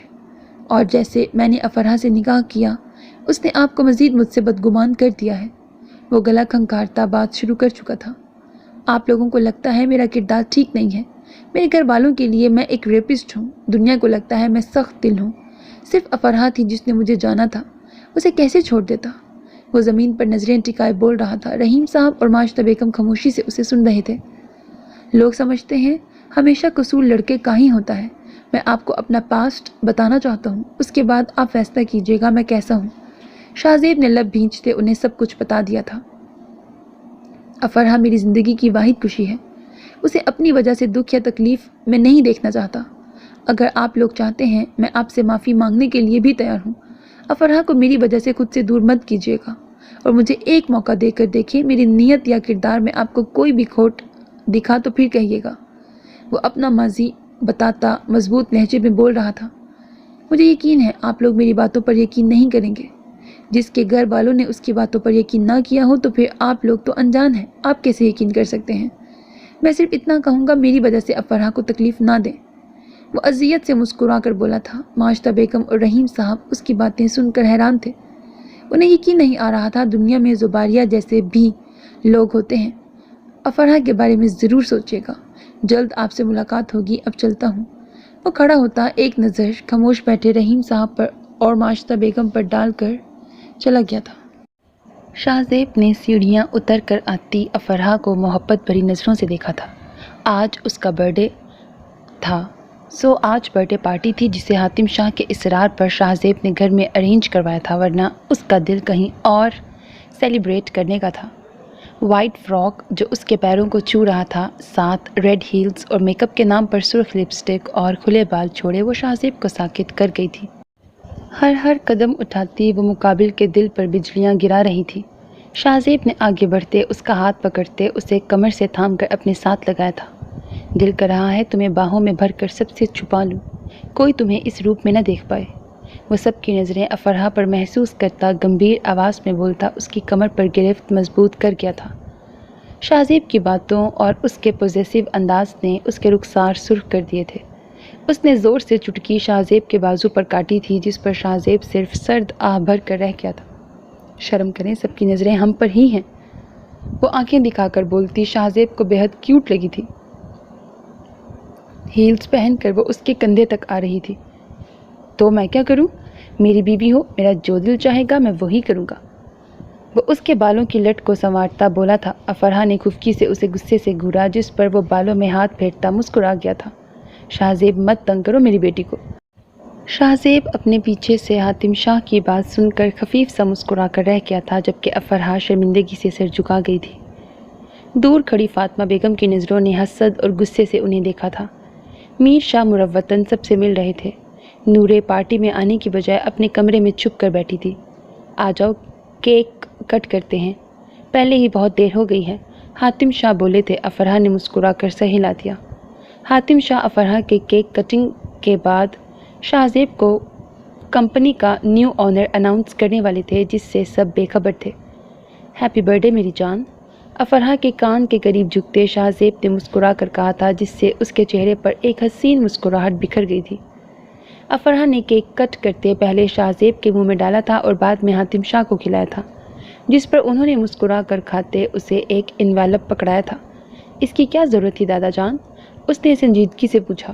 اور جیسے میں نے افرحہ سے نکاح کیا اس نے آپ کو مزید مجھ سے بدگمان کر دیا ہے۔ وہ گلا کھنکارتا بات شروع کر چکا تھا۔ آپ لوگوں کو لگتا ہے میرا کردار ٹھیک نہیں ہے، میرے گھر والوں کے لیے میں ایک ریپسٹ ہوں، دنیا کو لگتا ہے میں سخت دل ہوں۔ صرف افرحہ تھی جس نے مجھے جانا تھا، اسے کیسے چھوڑ دیتا؟ وہ زمین پر نظریں ٹکائے بول رہا تھا۔ رحیم صاحب اور ماشتہ بیگم خاموشی سے اسے سن رہے تھے۔ لوگ سمجھتے ہیں ہمیشہ قصور لڑکے کا ہی ہوتا ہے۔ میں آپ کو اپنا پاسٹ بتانا چاہتا ہوں، اس کے بعد آپ فیصلہ کیجیے گا میں کیسا ہوں۔ شاہزیب نے لب بھینچتے انہیں سب کچھ بتا دیا تھا۔ افرحہ میری زندگی کی واحد خوشی ہے، اسے اپنی وجہ سے دکھ یا تکلیف میں نہیں دیکھنا چاہتا۔ اگر آپ لوگ چاہتے ہیں میں آپ سے معافی مانگنے کے لیے بھی تیار ہوں۔ افرحہ کو میری وجہ سے خود سے دور مت کیجیے گا، اور مجھے ایک موقع دے کر دیکھیں، میری نیت یا کردار میں آپ کو کوئی بھی کھوٹ دکھا تو پھر کہیے گا۔ وہ اپنا ماضی بتاتا مضبوط لہجے میں بول رہا تھا۔ مجھے یقین ہے آپ لوگ میری باتوں پر یقین نہیں کریں گے۔ جس کے گھر والوں نے اس کی باتوں پر یقین نہ کیا ہو تو پھر آپ لوگ تو انجان ہیں، آپ کیسے یقین کر سکتے ہیں؟ میں صرف اتنا کہوں گا میری وجہ سے افرحہ کو تکلیف نہ دیں۔ وہ اذیت سے مسکرا کر بولا تھا۔ ماشتہ بیگم اور رحیم صاحب اس کی باتیں سن کر حیران تھے۔ انہیں یقین نہیں آ رہا تھا دنیا میں زباریہ جیسے بھی لوگ ہوتے ہیں۔ افرحہ کے بارے میں ضرور سوچیے گا، جلد آپ سے ملاقات ہوگی، اب چلتا ہوں۔ وہ کھڑا ہوتا ایک نظر خاموش بیٹھے رحیم صاحب پر اور ماشتہ بیگم پر ڈال کر چلا گیا تھا۔ شاہزیب نے سیڑھیاں اتر کر آتی افرحہ کو محبت بھری نظروں سے دیکھا تھا۔ آج اس کا برتھ ڈے تھا، آج برتھ ڈے پارٹی تھی جسے حاتم شاہ کے اصرار پر شاہزیب نے گھر میں ارینج کروایا تھا، ورنہ اس کا دل کہیں اور سیلیبریٹ کرنے کا تھا۔ وائٹ فراک جو اس کے پیروں کو چھو رہا تھا، ساتھ ریڈ ہیلز اور میک اپ کے نام پر سرخ لپسٹک اور کھلے بال چھوڑے، وہ شاہزیب کو ساکت کر گئی تھی۔ ہر قدم اٹھاتی وہ مقابل کے دل پر بجلیاں گرا رہی تھی۔ شاہزیب نے آگے بڑھتے اس کا ہاتھ پکڑتے اسے کمر سے تھام کر اپنے ساتھ لگایا تھا۔ دل کر رہا ہے تمہیں باہوں میں بھر کر سب سے چھپا لوں، کوئی تمہیں اس روپ میں نہ دیکھ پائے۔ وہ سب کی نظریں افرحہ پر محسوس کرتا گمبھیر آواز میں بولتا اس کی کمر پر گرفت مضبوط کر گیا تھا۔ شاہزیب کی باتوں اور اس کے پوزیسو انداز نے اس کے رخسار سرخ کر دیے تھے۔ اس نے زور سے چٹکی شاہزیب کے بازو پر کاٹی تھی، جس پر شاہزیب صرف سرد آہ بھر کر رہ گیا تھا۔ شرم کریں، سب کی نظریں ہم پر ہی ہیں، وہ آنکھیں دکھا کر بولتی۔ شاہزیب کو بے حد کیوٹ لگی تھی۔ ہیلز پہن کر وہ اس کے کندھے تک آ رہی تھی۔ تو میں کیا کروں؟ میری بیوی ہو، میرا جو دل چاہے گا میں وہی کروں گا، وہ اس کے بالوں کی لٹ کو سنوارتا بولا تھا۔ افرحہ نے خفکی سے اسے غصے سے گھورا، جس پر وہ بالوں میں ہاتھ پھیرتا مسکرا گیا تھا۔ شاہزیب مت تنگ کرو میری بیٹی کو۔ شاہزیب اپنے پیچھے سے حاتم شاہ کی بات سن کر خفیف سا مسکرا کر رہ گیا تھا، جبکہ افرحہ شرمندگی سے سر جھکا گئی تھی۔ دور کھڑی فاطمہ بیگم کی نظروں نے حسد اور غصے سے انہیں دیکھا تھا۔ میر شاہ مروتاً سب سے مل رہے تھے۔ نورے پارٹی میں آنے کی بجائے اپنے کمرے میں چھپ کر بیٹھی تھی۔ آ جاؤ کیک کٹ کرتے ہیں، پہلے ہی بہت دیر ہو گئی ہے، حاتم شاہ بولے تھے۔ افرحہ نے مسکرا کر سر ہلا دیا۔ حاتم شاہ افرحہ کے کیک کٹنگ کے بعد شاہزیب کو کمپنی کا نیو آنر اناؤنس کرنے والے تھے، جس سے سب بے خبر تھے۔ ہیپی برتھ ڈے میری جان، افرحہ کے کان کے قریب جھکتے شاہزیب نے مسکرا کر کہا تھا، جس سے اس کے چہرے پر ایک حسین مسکراہٹ بکھر گئی تھی۔ افرحہ نے کیک کٹ کرتے پہلے شاہزیب کے منہ میں ڈالا تھا اور بعد میں حاتم شاہ کو کھلایا تھا، جس پر انہوں نے مسکرا کر کھاتے اسے ایک انویلپ پکڑایا تھا۔ اس کی کیا ضرورت تھی دادا جان؟ اس نے سنجیدگی سے پوچھا۔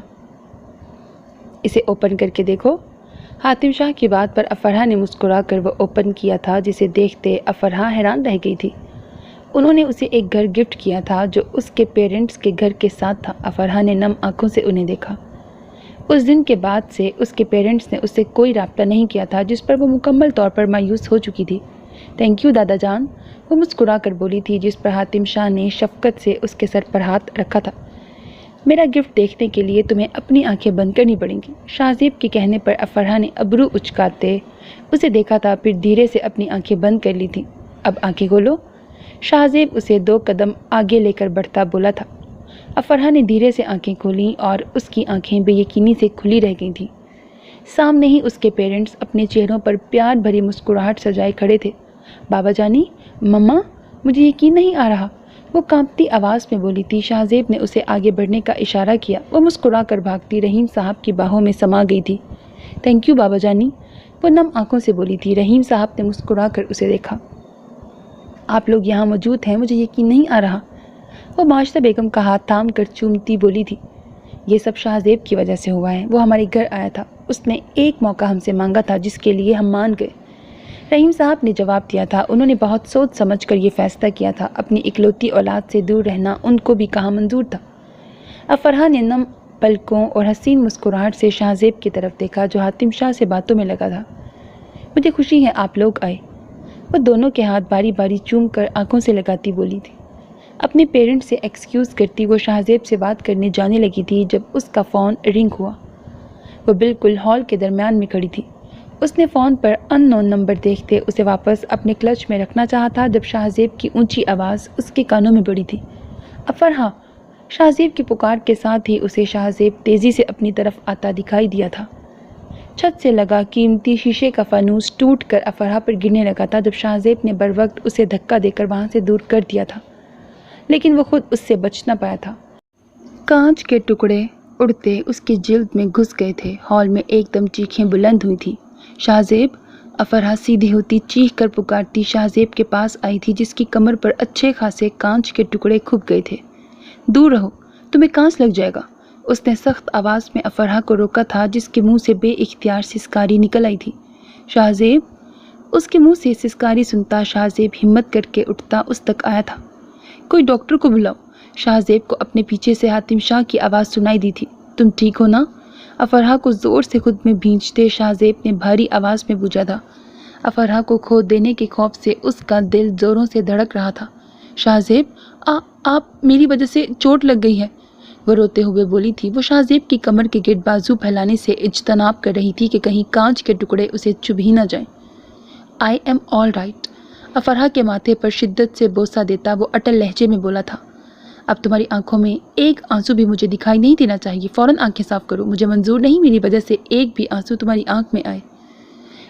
اسے اوپن کر کے دیکھو۔ حاتم شاہ کی بات پر افرحہ نے مسکرا کر وہ اوپن کیا تھا، جسے دیکھتے افرحہ حیران رہ گئی تھی۔ انہوں نے اسے ایک گھر گفٹ کیا تھا جو اس کے پیرنٹس کے گھر کے ساتھ تھا۔ افرحہ نے نم آنکھوں سے انہیں دیکھا۔ اس دن کے بعد سے اس کے پیرنٹس نے اس سے کوئی رابطہ نہیں کیا تھا، جس پر وہ مکمل طور پر مایوس ہو چکی تھی۔ تھینک یو دادا جان، وہ مسکرا کر بولی تھی، جس پر حاتم شاہ نے شفقت سے اس کے سر پر ہاتھ رکھا تھا۔ میرا گفٹ دیکھنے کے لیے تمہیں اپنی آنکھیں بند کرنی پڑیں گی۔ شاہزیب کے کہنے پر افرحہ نے ابرو اچکاتے اسے دیکھا تھا، پھر دھیرے سے اپنی آنکھیں بند کر لی تھیں۔ اب آنکھیں کھولو، شاہزیب اسے 2 قدم آگے لے کر بڑھتا بولا تھا۔ افرحہ نے دھیرے سے آنکھیں کھولیں اور اس کی آنکھیں بے یقینی سے کھلی رہ گئی تھیں۔ سامنے ہی اس کے پیرنٹس اپنے چہروں پر پیار بھری مسکراہٹ سجائے کھڑے تھے۔ بابا جانی، مما، مجھے یقین نہیں آ رہا، وہ کانپتی آواز میں بولی تھی۔ شاہزیب نے اسے آگے بڑھنے کا اشارہ کیا۔ وہ مسکرا کر بھاگتی رحیم صاحب کی باہوں میں سما گئی تھی۔ تھینک یو بابا جانی، وہ نم آنکھوں سے بولی تھی۔ رحیم صاحب نے مسکرا کر اسے دیکھا۔ آپ لوگ یہاں موجود ہیں، مجھے یقین نہیں آ رہا، وہ ماشطہ بیگم کا ہاتھ تھام کر چومتی بولی تھی۔ یہ سب شاہزیب کی وجہ سے ہوا ہے، وہ ہمارے گھر آیا تھا، اس نے ایک موقع ہم سے مانگا تھا جس کے لیے ہم مان گئے۔ رحیم صاحب نے جواب دیا تھا۔ انہوں نے بہت سوچ سمجھ کر یہ فیصلہ کیا تھا۔ اپنی اکلوتی اولاد سے دور رہنا ان کو بھی کہاں منظور تھا۔ افرحہ نے نم پلکوں اور حسین مسکراہٹ سے شاہزیب کی طرف دیکھا جو حاتم شاہ سے باتوں میں لگا تھا۔ مجھے خوشی ہے آپ لوگ آئے، وہ دونوں کے ہاتھ باری باری چوم کر آنکھوں سے لگاتی بولی تھی۔ اپنے پیرنٹ سے ایکسکیوز کرتی وہ شاہزیب سے بات کرنے جانے لگی تھی جب اس کا فون رنگ ہوا۔ وہ بالکل ہال کے درمیان میں کھڑی تھی۔ اس نے فون پر ان نون نمبر دیکھتے اسے واپس اپنے کلچ میں رکھنا چاہا تھا جب شاہزیب کی اونچی آواز اس کے کانوں میں پڑی تھی۔ افرحہ! شاہزیب کی پکار کے ساتھ ہی اسے شاہزیب تیزی سے اپنی طرف آتا دکھائی دیا تھا۔ چھت سے لگا قیمتی شیشے کا فانوس ٹوٹ کر افرحہ پر گرنے لگا تھا جب شاہزیب نے بروقت اسے دھکا دے کر وہاں سے دور کر دیا تھا، لیکن وہ خود اس سے بچ نہ پایا تھا۔ کانچ کے ٹکڑے اڑتے اس کی جلد میں گھس گئے تھے۔ ہال میں ایک دم چیخیں بلند ہوئی تھیں۔ شاہزیب! افرحہ سیدھی ہوتی چیخ کر پکارتی شاہزیب کے پاس آئی تھی جس کی کمر پر اچھے خاصے کانچ کے ٹکڑے کھپ گئے تھے۔ دور رہو، تمہیں کانچ لگ جائے گا، اس نے سخت آواز میں افرحہ کو روکا تھا جس کے منہ سے بے اختیار سسکاری نکل آئی تھی۔ شاہزیب! اس کے منہ سے سسکاری سنتا شاہزیب ہمت کر کے اٹھتا اس تک آیا تھا۔ کوئی ڈاکٹر کو بلاؤ، شاہزیب کو اپنے پیچھے سے حاتم شاہ کی آواز سنائی دی تھی۔ تم ٹھیک ہو نا؟ افرحہ کو زور سے خود میں بھینچتے شاہزیب نے بھاری آواز میں پوچھا تھا۔ افرحہ کو کھو دینے کے خوف سے اس کا دل زوروں سے دھڑک رہا تھا۔ شاہزیب! آپ میری وجہ سے چوٹ لگ گئی ہے، وہ روتے ہوئے بولی تھی۔ وہ شاہزیب کی کمر کے گرد بازو پھیلانے سے اجتناب کر رہی تھی کہ کہیں کانچ کے ٹکڑے اسے چبھ ہی نہ جائیں۔ آئی ایم آل رائٹ، افرحہ کے ماتھے پر شدت سے بوسہ دیتا وہ اٹل لہجے میں بولا تھا۔ اب تمہاری آنکھوں میں ایک آنسو بھی مجھے دکھائی نہیں دینا چاہیے، فوراً آنکھیں صاف کرو، مجھے منظور نہیں میری وجہ سے ایک بھی آنسو تمہاری آنکھ میں آئے۔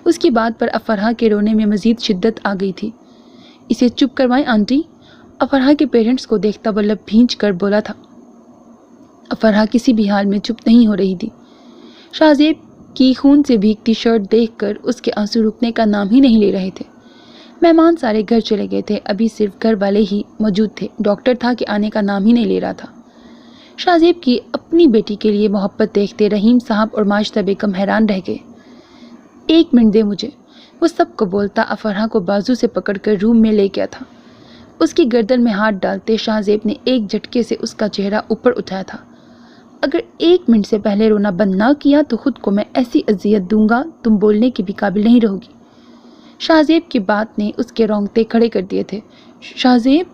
اس کی بات پر افرحہ کے رونے میں مزید شدت آ گئی تھی۔ اسے چپ کروائیں آنٹی، افرحہ کے پیرنٹس کو دیکھتا وہ لب بھینچ کر بولا تھا۔ افرحہ کسی بھی حال میں چپ نہیں ہو رہی تھی۔ شاہزیب کی خون سے بھیگتی شرٹ دیکھ کر اس کے آنسو رکنے کا نام ہی نہیں لے رہے تھے۔ مہمان سارے گھر چلے گئے تھے، ابھی صرف گھر والے ہی موجود تھے۔ ڈاکٹر تھا کہ آنے کا نام ہی نہیں لے رہا تھا۔ شاہزیب کی اپنی بیٹی کے لیے محبت دیکھتے رحیم صاحب اور ماشطہ بیگم حیران رہ گئے۔ ایک منٹ دے مجھے، وہ سب کو بولتا افرحہ کو بازو سے پکڑ کر روم میں لے گیا تھا۔ اس کی گردن میں ہاتھ ڈالتے شاہزیب نے ایک جھٹکے سے اس کا چہرہ اوپر اٹھایا تھا۔ اگر 1 منٹ سے پہلے رونا بند نہ کیا تو خود کو میں ایسی اذیت دوں گا تم بولنے کی بھی قابل نہیں رہو گی۔ شاہزیب کی بات نے اس کے رونگٹے کھڑے کر دیے تھے۔ شاہزیب!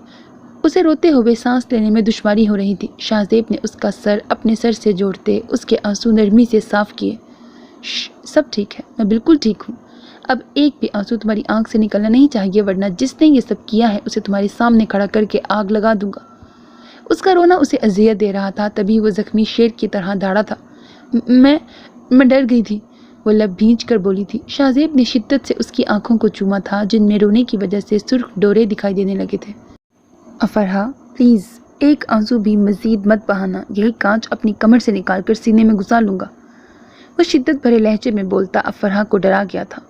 اسے روتے ہوئے سانس لینے میں دشواری ہو رہی تھی۔ شاہزیب نے اس کا سر اپنے سر سے جوڑتے اس کے آنسو نرمی سے صاف کیے۔ سب ٹھیک ہے، میں بالکل ٹھیک ہوں، اب ایک بھی آنسو تمہاری آنکھ سے نکلنا نہیں چاہیے ورنہ جس نے یہ سب کیا ہے اسے تمہارے سامنے کھڑا کر کے آگ لگا دوں گا۔ اس کا رونا اسے اذیت دے رہا تھا، تبھی وہ زخمی شیر کی طرح دھاڑا تھا۔ میں ڈر گئی تھی، وہ لب بھینچ کر بولی تھی۔ شاہزیب نے شدت سے اس کی آنکھوں کو چوما تھا جن میں رونے کی وجہ سے سرخ ڈورے دکھائی دینے لگے تھے۔ افرحہ پلیز ایک آنسو بھی مزید مت بہانا، یہی کانچ اپنی کمر سے نکال کر سینے میں گھسا لوں گا، وہ شدت بھرے لہجے میں بولتا افرحہ کو ڈرا گیا تھا۔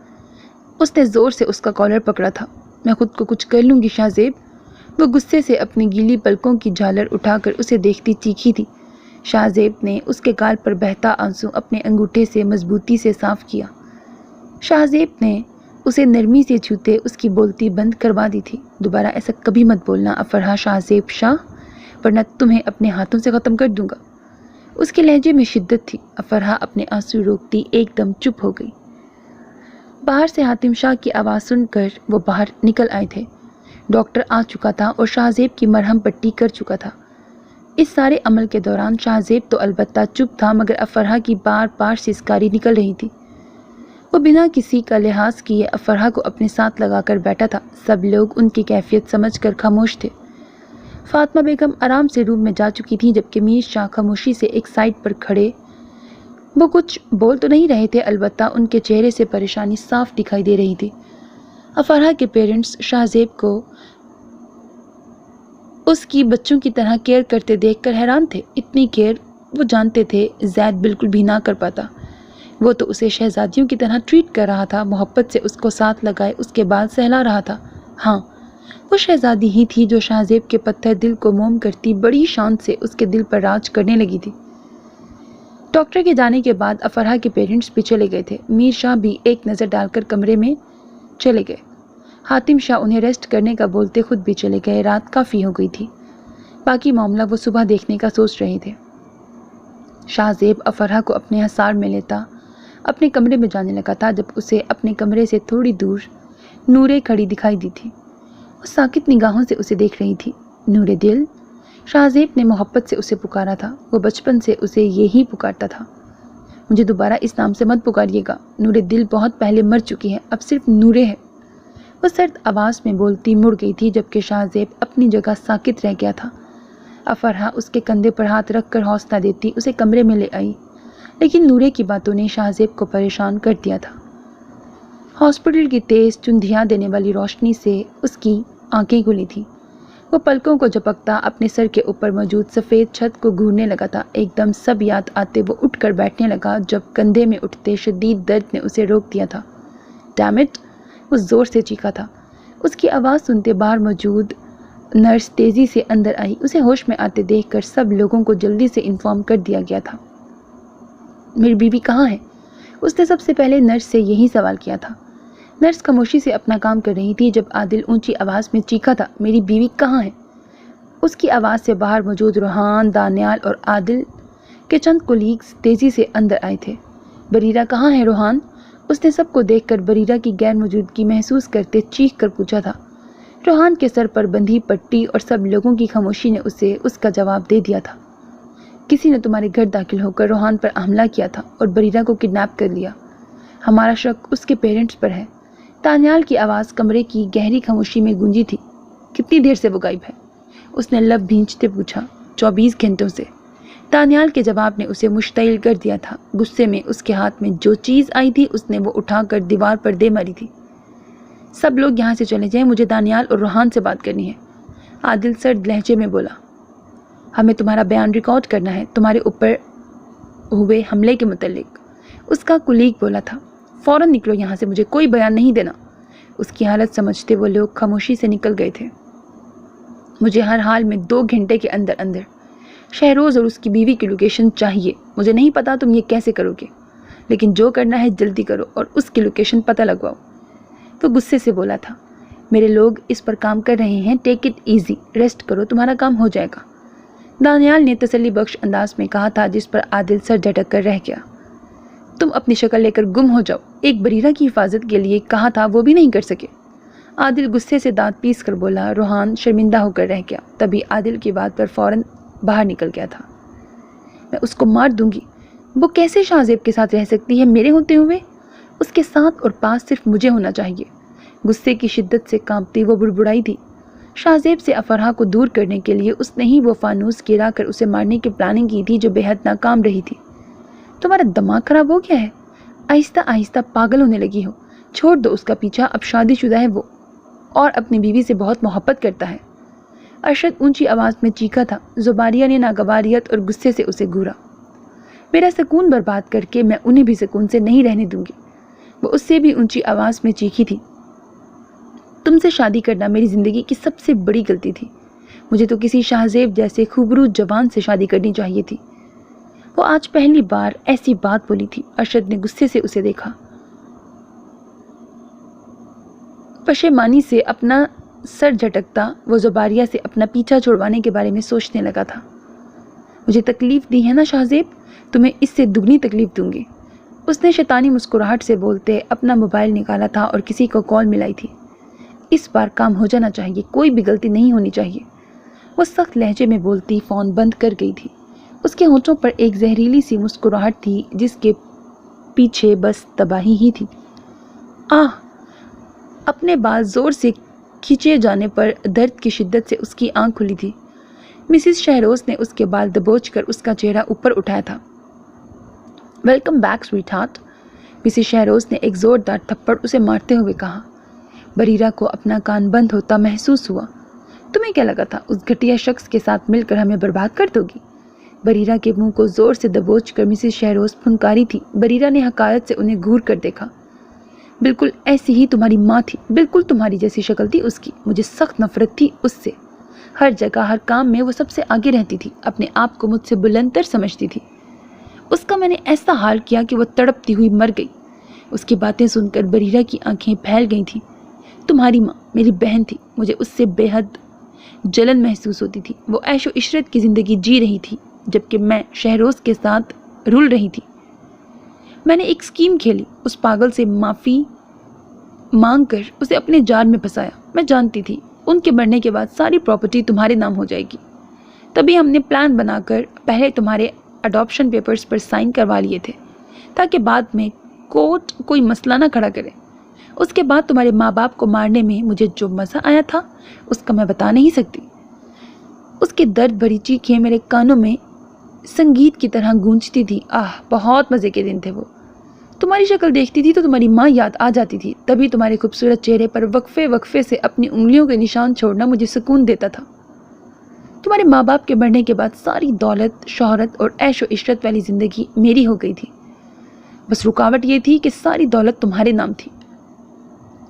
اس نے زور سے اس کا کالر پکڑا تھا۔ میں خود کو کچھ کر لوں گی شاہزیب، وہ غصے سے اپنی گیلی پلکوں کی جھالر اٹھا کر اسے دیکھتی چیخی تھی۔ شاہزیب نے اس کے گال پر بہتا آنسو اپنے انگوٹھے سے مضبوطی سے صاف کیا۔ شاہزیب نے اسے نرمی سے چھوتے اس کی بولتی بند کروا دی تھی۔ دوبارہ ایسا کبھی مت بولنا افرحہ شاہزیب شاہ، ورنہ تمہیں اپنے ہاتھوں سے ختم کر دوں گا۔ اس کے لہجے میں شدت تھی۔ افرحہ اپنے آنسو روکتی ایک دم چپ ہو گئی۔ باہر سے حاتم شاہ کی آواز سن کر وہ باہر نکل آئے تھے۔ ڈاکٹر آ چکا تھا اور شاہ زیب کی مرہم پٹی کر چکا تھا۔ اس سارے عمل کے دوران شاہ زیب تو البتہ چپ تھا، مگر افرحہ کی بار بار سسکاری نکل رہی تھی۔ وہ بنا کسی کا لحاظ کیے افرحہ کو اپنے ساتھ لگا کر بیٹھا تھا۔ سب لوگ ان کی کیفیت سمجھ کر خاموش تھے۔ فاطمہ بیگم آرام سے روم میں جا چکی تھیں، جبکہ میر شاہ خاموشی سے ایک سائڈ پر کھڑے۔ وہ کچھ بول تو نہیں رہے تھے، البتہ ان کے چہرے سے پریشانی صاف دکھائی دے رہی تھی۔ افرحہ کے پیرنٹس شاہ زیب کو اس کی بچوں کی طرح کیئر کرتے دیکھ کر حیران تھے۔ اتنی کیئر وہ جانتے تھے زید بالکل بھی نہ کر پاتا۔ وہ تو اسے شہزادیوں کی طرح ٹریٹ کر رہا تھا، محبت سے اس کو ساتھ لگائے اس کے بعد سہلا رہا تھا۔ ہاں، وہ شہزادی ہی تھی جو شاہ زیب کے پتھر دل کو موم کرتی بڑی شان سے اس کے دل پر راج کرنے لگی تھی۔ ڈاکٹر کے جانے کے بعد افرحہ کے پیرنٹس بھی چلے گئے تھے۔ میر شاہ بھی ایک نظر ڈال کر کمرے میں چلے گئے۔ حاتم شاہ انہیں ریسٹ کرنے کا بولتے خود بھی چلے گئے۔ رات کافی ہو گئی تھی، باقی معاملہ وہ صبح دیکھنے کا سوچ رہے تھے۔ شاہ زیب افرحہ کو اپنے حصار میں لیتا اپنے کمرے میں جانے لگا تھا جب اسے اپنے کمرے سے تھوڑی دور نورے کھڑی دکھائی دی تھی۔ وہ ساکت نگاہوں سے اسے دیکھ رہی تھی۔ نورے دل، شاہ زیب نے محبت سے اسے پکارا تھا۔ وہ بچپن سے اسے یہی پکارتا تھا۔ مجھے دوبارہ اس نام سے مت پکاریے گا، نورے دل بہت پہلے مر چکی ہے، اب صرف نورے ہے۔ وہ سرد آواز میں بولتی مڑ گئی تھی، جبکہ شاہ زیب اپنی جگہ ساکت رہ گیا تھا۔ افرحہ اس کے کندھے پر ہاتھ رکھ کر حوصلہ دیتی اسے کمرے میں لے آئی، لیکن نورے کی باتوں نے شاہ زیب کو پریشان کر دیا تھا۔ ہاسپٹل کی تیز چندھیاں دینے والی روشنی سے اس کی آنکھیں کھلی تھیں۔ وہ پلکوں کو جھپکتا اپنے سر کے اوپر موجود سفید چھت کو گھورنے لگا تھا۔ ایک دم سب یاد آتے وہ اٹھ کر بیٹھنے لگا، جب کندھے میں اٹھتے شدید درد نے اسے روک دیا تھا۔ Damn it! وہ زور سے چیخا تھا۔ اس کی آواز سنتے باہر موجود نرس تیزی سے اندر آئی۔ اسے ہوش میں آتے دیکھ کر سب لوگوں کو جلدی سے انفارم کر دیا گیا تھا۔ میری بیوی کہاں ہے؟ اس نے سب سے پہلے نرس سے یہی سوال کیا تھا۔ نرس خاموشی سے اپنا کام کر رہی تھی جب عادل اونچی آواز میں چیخا تھا، میری بیوی کہاں ہے؟ اس کی آواز سے باہر موجود روحان، دانیال اور عادل کے چند کولیگز تیزی سے اندر آئے تھے۔ بریرہ کہاں ہے روحان؟ اس نے سب کو دیکھ کر بریرہ کی غیر موجودگی محسوس کرتے چیخ کر پوچھا تھا۔ روحان کے سر پر بندھی پٹی اور سب لوگوں کی خاموشی نے اسے اس کا جواب دے دیا تھا۔ کسی نے تمہارے گھر داخل ہو کر روحان پر حملہ کیا تھا اور بریرہ کو کڈنیپ کر لیا۔ ہمارا شک اس کے پیرنٹس پر ہے۔ دانیال کی آواز کمرے کی گہری خاموشی میں گونجی تھی۔ کتنی دیر سے وہ غائب ہے؟ اس نے لب بھینچتے پوچھا۔ 24 گھنٹوں سے۔ دانیال کے جواب نے اسے مشتعل کر دیا تھا۔ غصے میں اس کے ہاتھ میں جو چیز آئی تھی اس نے وہ اٹھا کر دیوار پر دے ماری تھی۔ سب لوگ یہاں سے چلے جائیں، مجھے دانیال اور روحان سے بات کرنی ہے، عادل سرد لہجے میں بولا۔ ہمیں تمہارا بیان ریکارڈ کرنا ہے، تمہارے اوپر ہوئے حملے کے متعلق، اس کا کولیگ بولا تھا۔ فوراً نکلو یہاں سے، مجھے کوئی بیان نہیں دینا۔ اس کی حالت سمجھتے وہ لوگ خاموشی سے نکل گئے تھے۔ مجھے ہر حال میں 2 گھنٹے کے اندر اندر شہروز اور اس کی بیوی کی لوکیشن چاہیے۔ مجھے نہیں پتا تم یہ کیسے کرو گے، لیکن جو کرنا ہے جلدی کرو اور اس کی لوکیشن پتہ لگواؤ۔ وہ غصے سے بولا تھا۔ میرے لوگ اس پر کام کر رہے ہیں، ٹیک اٹ ایزی، ریسٹ کرو، تمہارا کام ہو جائے گا، دانیال نے تسلی بخش انداز میں کہا تھا، جس پر عادل سر جھٹک کر رہ گیا۔ تم اپنی شکل لے کر گم ہو جاؤ، ایک بریرہ کی حفاظت کے لیے کہا تھا، وہ بھی نہیں کر سکے۔ عادل غصے سے دانت پیس کر بولا۔ روحان شرمندہ ہو کر رہ گیا، تبھی عادل کی بات پر فوراً باہر نکل گیا تھا۔ میں اس کو مار دوں گی، وہ کیسے شاہ زیب کے ساتھ رہ سکتی ہے میرے ہوتے ہوئے؟ اس کے ساتھ اور پاس صرف مجھے ہونا چاہیے۔ غصے کی شدت سے کانپتی وہ بڑبڑائی تھی۔ شاہ زیب سے افرحہ کو دور کرنے کے لیے اس نے ہی وہ فانوس گرا کر اسے مارنے کی پلاننگ کی تھی جو بے حد ناکام رہی تھی۔ تمہارا دماغ خراب ہو گیا ہے؟ آہستہ آہستہ پاگل ہونے لگی ہو۔ چھوڑ دو اس کا پیچھا، اب شادی شدہ ہے وہ اور اپنی بیوی سے بہت محبت کرتا ہے۔ ارشد اونچی آواز میں چیخا تھا۔ زباریہ نے ناگواریت اور غصے سے اسے گھورا۔ میرا سکون برباد کر کے میں انہیں بھی سکون سے نہیں رہنے دوں گی، وہ اس سے بھی اونچی آواز میں چیخی تھی۔ تم سے شادی کرنا میری زندگی کی سب سے بڑی غلطی تھی، مجھے تو کسی شاہ زیب جیسے خوبرو جوان سے شادی کرنی چاہیے تھی۔ وہ آج پہلی بار ایسی بات بولی تھی۔ ارشد نے غصے سے اسے دیکھا۔ پشیمانی سے اپنا سر جھٹکتا وہ زباریہ سے اپنا پیچھا چھڑوانے کے بارے میں سوچنے لگا تھا۔ مجھے تکلیف دی ہے نا شاہ زیب، تمہیں اس سے دگنی تکلیف دوں گی۔ اس نے شیطانی مسکراہٹ سے بولتے اپنا موبائل نکالا تھا اور کسی کو کال ملائی تھی۔ اس بار کام ہو جانا چاہیے، کوئی بھی غلطی نہیں ہونی چاہیے۔ وہ سخت لہجے میں بولتی فون بند کر گئی تھی۔ اس کے ہونٹوں پر ایک زہریلی سی مسکراہٹ تھی جس کے پیچھے بس تباہی ہی تھی۔ اپنے بال زور سے کھینچے جانے پر درد کی شدت سے اس کی آنکھ کھلی تھی۔ مسز شہروز نے اس کے بال دبوچ کر اس کا چہرہ اوپر اٹھایا تھا۔ Welcome back sweetheart, Mrs Shehroz نے ایک زوردار تھپڑ اسے مارتے ہوئے کہا۔ بریرہ کو اپنا کان بند ہوتا محسوس ہوا۔ تمہیں کیا لگا تھا اس گھٹیا شخص کے ساتھ مل کر ہمیں برباد کر دو گی؟ بریرہ کے منہ کو زور سے دبوچ کر مسز شہروز پھنکاری تھی۔ بریرہ نے حقارت سے انہیں گھور کر دیکھا۔ بالکل ایسی ہی تمہاری ماں تھی، بالکل تمہاری جیسی شکل تھی اس کی۔ مجھے سخت نفرت تھی اس سے۔ ہر جگہ ہر کام میں وہ سب سے آگے رہتی تھی، اپنے آپ کو مجھ سے بلند تر سمجھتی تھی۔ اس کا میں نے ایسا حال کیا کہ وہ تڑپتی ہوئی مر گئی۔ اس کی باتیں سن کر بریرہ کی آنکھیں پھیل گئی تھیں۔ تمہاری ماں میری بہن تھی، مجھے اس سے بے حد جلن محسوس ہوتی تھی۔ وہ عیش و عشرت کی زندگی جی رہی تھی جبکہ میں شہروز کے ساتھ رل رہی تھی۔ میں نے ایک اسکیم کھیلی، اس پاگل سے معافی مانگ کر اسے اپنے جال میں پھنسایا۔ میں جانتی تھی ان کے مرنے کے بعد ساری پراپرٹی تمہارے نام ہو جائے گی، تبھی ہم نے پلان بنا کر پہلے تمہارے اڈاپشن پیپرز پر سائن کروا لیے تھے تاکہ بعد میں کورٹ کوئی مسئلہ نہ کھڑا کرے۔ اس کے بعد تمہارے ماں باپ کو مارنے میں مجھے جو مزہ آیا تھا اس کا میں بتا نہیں سکتی۔ اس کی درد بھری چیخیں میرے کانوں میں سنگیت کی طرح گونجتی تھی۔ بہت مزے کے دن تھے وہ۔ تمہاری شکل دیکھتی تھی تو تمہاری ماں یاد آ جاتی تھی، تبھی تمہارے خوبصورت چہرے پر وقفے وقفے سے اپنی انگلیوں کے نشان چھوڑنا مجھے سکون دیتا تھا۔ تمہارے ماں باپ کے مرنے کے بعد ساری دولت، شہرت اور عیش و عشرت والی زندگی میری ہو گئی تھی۔ بس رکاوٹ یہ تھی کہ ساری دولت تمہارے نام تھی،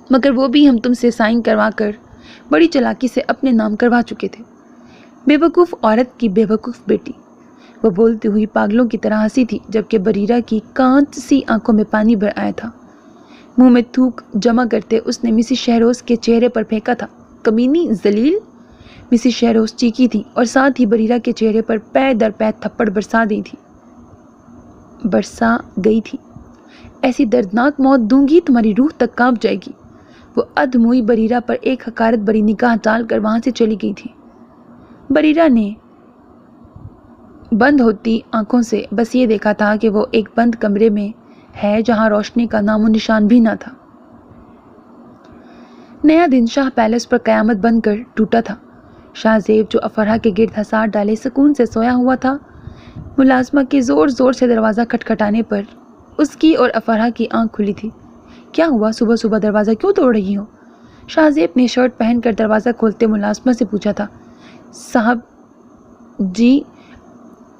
مگر وہ بھی ہم تم سے سائن کروا کر بڑی چالاکی سے اپنے نام کروا چکے تھے۔ بے وقوف عورت کی بے وقوف بیٹی، وہ بولتی ہوئی پاگلوں کی طرح ہنسی تھی جبکہ بریرہ کی کانچ سی آنکھوں میں پانی بھر آیا تھا۔ منہ میں تھوک جمع کرتے اس نے مسز شہروز کے چہرے پر پھینکا تھا۔ کمینی، ذلیل! مسز شہروز چیخی تھی اور ساتھ ہی بریرہ کے چہرے پر پے در پے تھپڑ برسا گئی تھی۔ ایسی دردناک موت دوں گی تمہاری روح تک کانپ جائے گی۔ وہ ادھموئی بریرہ پر ایک حقارت بری نگاہ ڈال کر وہاں سے چلی گئی تھی۔ بریرہ نے بند ہوتی آنکھوں سے بس یہ دیکھا تھا کہ وہ ایک بند کمرے میں ہے جہاں روشنی کا نام و نشان بھی نہ تھا۔ نیا دن شاہ پیلس پر قیامت بن کر ٹوٹا تھا۔ شاہ زیب جو افرہ کے گرد حصار ڈالے سکون سے سویا ہوا تھا، ملازمہ کے زور زور سے دروازہ کھٹکھٹانے پر اس کی اور افرہ کی آنکھ کھلی تھی۔ کیا ہوا؟ صبح صبح دروازہ کیوں توڑ رہی ہو؟ شاہ زیب نے شرٹ پہن کر دروازہ کھولتے ملازمہ سے پوچھا تھا۔ صاحب جی،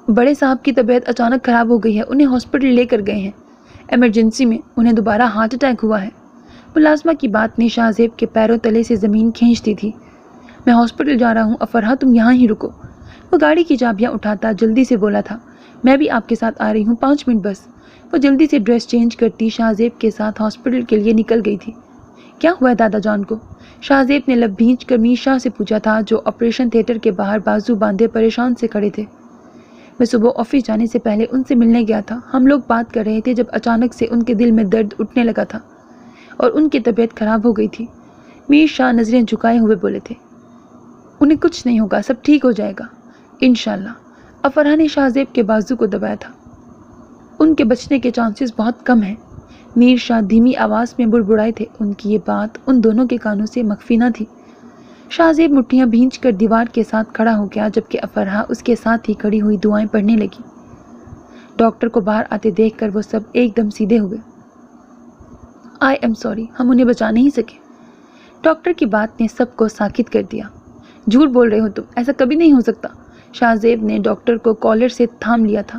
بڑے صاحب کی طبیعت اچانک خراب ہو گئی ہے، انہیں ہاسپٹل لے کر گئے ہیں، ایمرجنسی میں، انہیں دوبارہ ہارٹ اٹیک ہوا ہے۔ ملازمہ کی بات نے شاہ زیب کے پیروں تلے سے زمین کھینچتی تھی۔ میں ہاسپٹل جا رہا ہوں افرہ، تم یہاں ہی رکو۔ وہ گاڑی کی چابیاں اٹھاتا جلدی سے بولا تھا۔ میں بھی آپ کے ساتھ آ رہی ہوں، 5 منٹ بس۔ وہ جلدی سے ڈریس چینج کرتی شاہ زیب کے ساتھ ہاسپٹل کے لیے نکل گئی تھی۔ کیا ہوا ہے دادا جان کو؟ شاہ زیب نے لب بھینچ کر میر شاہ سے پوچھا تھا جو آپریشن تھیٹر کے باہر بازو باندھے پریشان سے کھڑے تھے۔ میں صبح آفس جانے سے پہلے ان سے ملنے گیا تھا، ہم لوگ بات کر رہے تھے جب اچانک سے ان کے دل میں درد اٹھنے لگا تھا اور ان کی طبیعت خراب ہو گئی تھی۔ میر شاہ نظریں جھکائے ہوئے بولے تھے۔ انہیں کچھ نہیں ہوگا، سب ٹھیک ہو جائے گا انشاءاللہ۔ افرہ نے شاہ زیب کے بازو کو دبایا تھا۔ ان کے بچنے کے چانسز بہت کم ہیں، میر شاہ دھیمی آواز میں بڑبڑائے تھے۔ ان کی یہ بات ان دونوں کے کانوں سے مخفی نہ تھی۔ شاہ زیب مٹھیاں بھینچ کر دیوار کے ساتھ کھڑا ہو گیا جبکہ افرہ اس کے ساتھ ہی کھڑی ہوئی دعائیں پڑھنے لگی۔ ڈاکٹر کو باہر آتے دیکھ کر وہ سب ایک دم سیدھے ہوئے۔ آئی ایم سوری، ہم انہیں بچا نہیں سکے۔ ڈاکٹر کی بات نے سب کو ساکت کر دیا۔ جھوٹ بول رہے ہو تم، ایسا کبھی نہیں ہو سکتا۔ شاہ زیب نے ڈاکٹر کو کالر سے تھام لیا تھا۔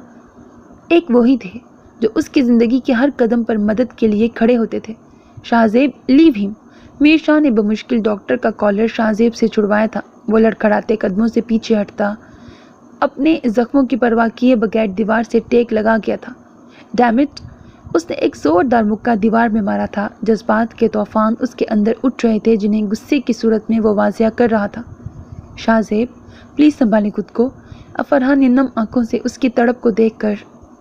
ایک وہی تھے جو اس کی زندگی کے ہر قدم پر مدد کے لیے کھڑے ہوتے تھے۔ شاہ زیب، لیو ہم۔ میر شاہ نے بمشکل ڈاکٹر کا کالر شاہ زیب سے چھڑوایا تھا۔ وہ لڑکھڑاتے قدموں سے پیچھے ہٹتا، اپنے زخموں کی پرواہ کیے بغیر دیوار سے ٹیک لگا گیا تھا۔ Damn it! اس نے ایک زوردار مکہ دیوار میں مارا تھا۔ جذبات کے طوفان اس کے اندر اٹھ رہے تھے جنہیں غصے کی صورت میں وہ واضح کر رہا تھا۔ شاہ زیب، پلیز سنبھالیں خود کو۔ افرہ نے نم آنکھوں سے اس کی تڑپ کو دیکھ کر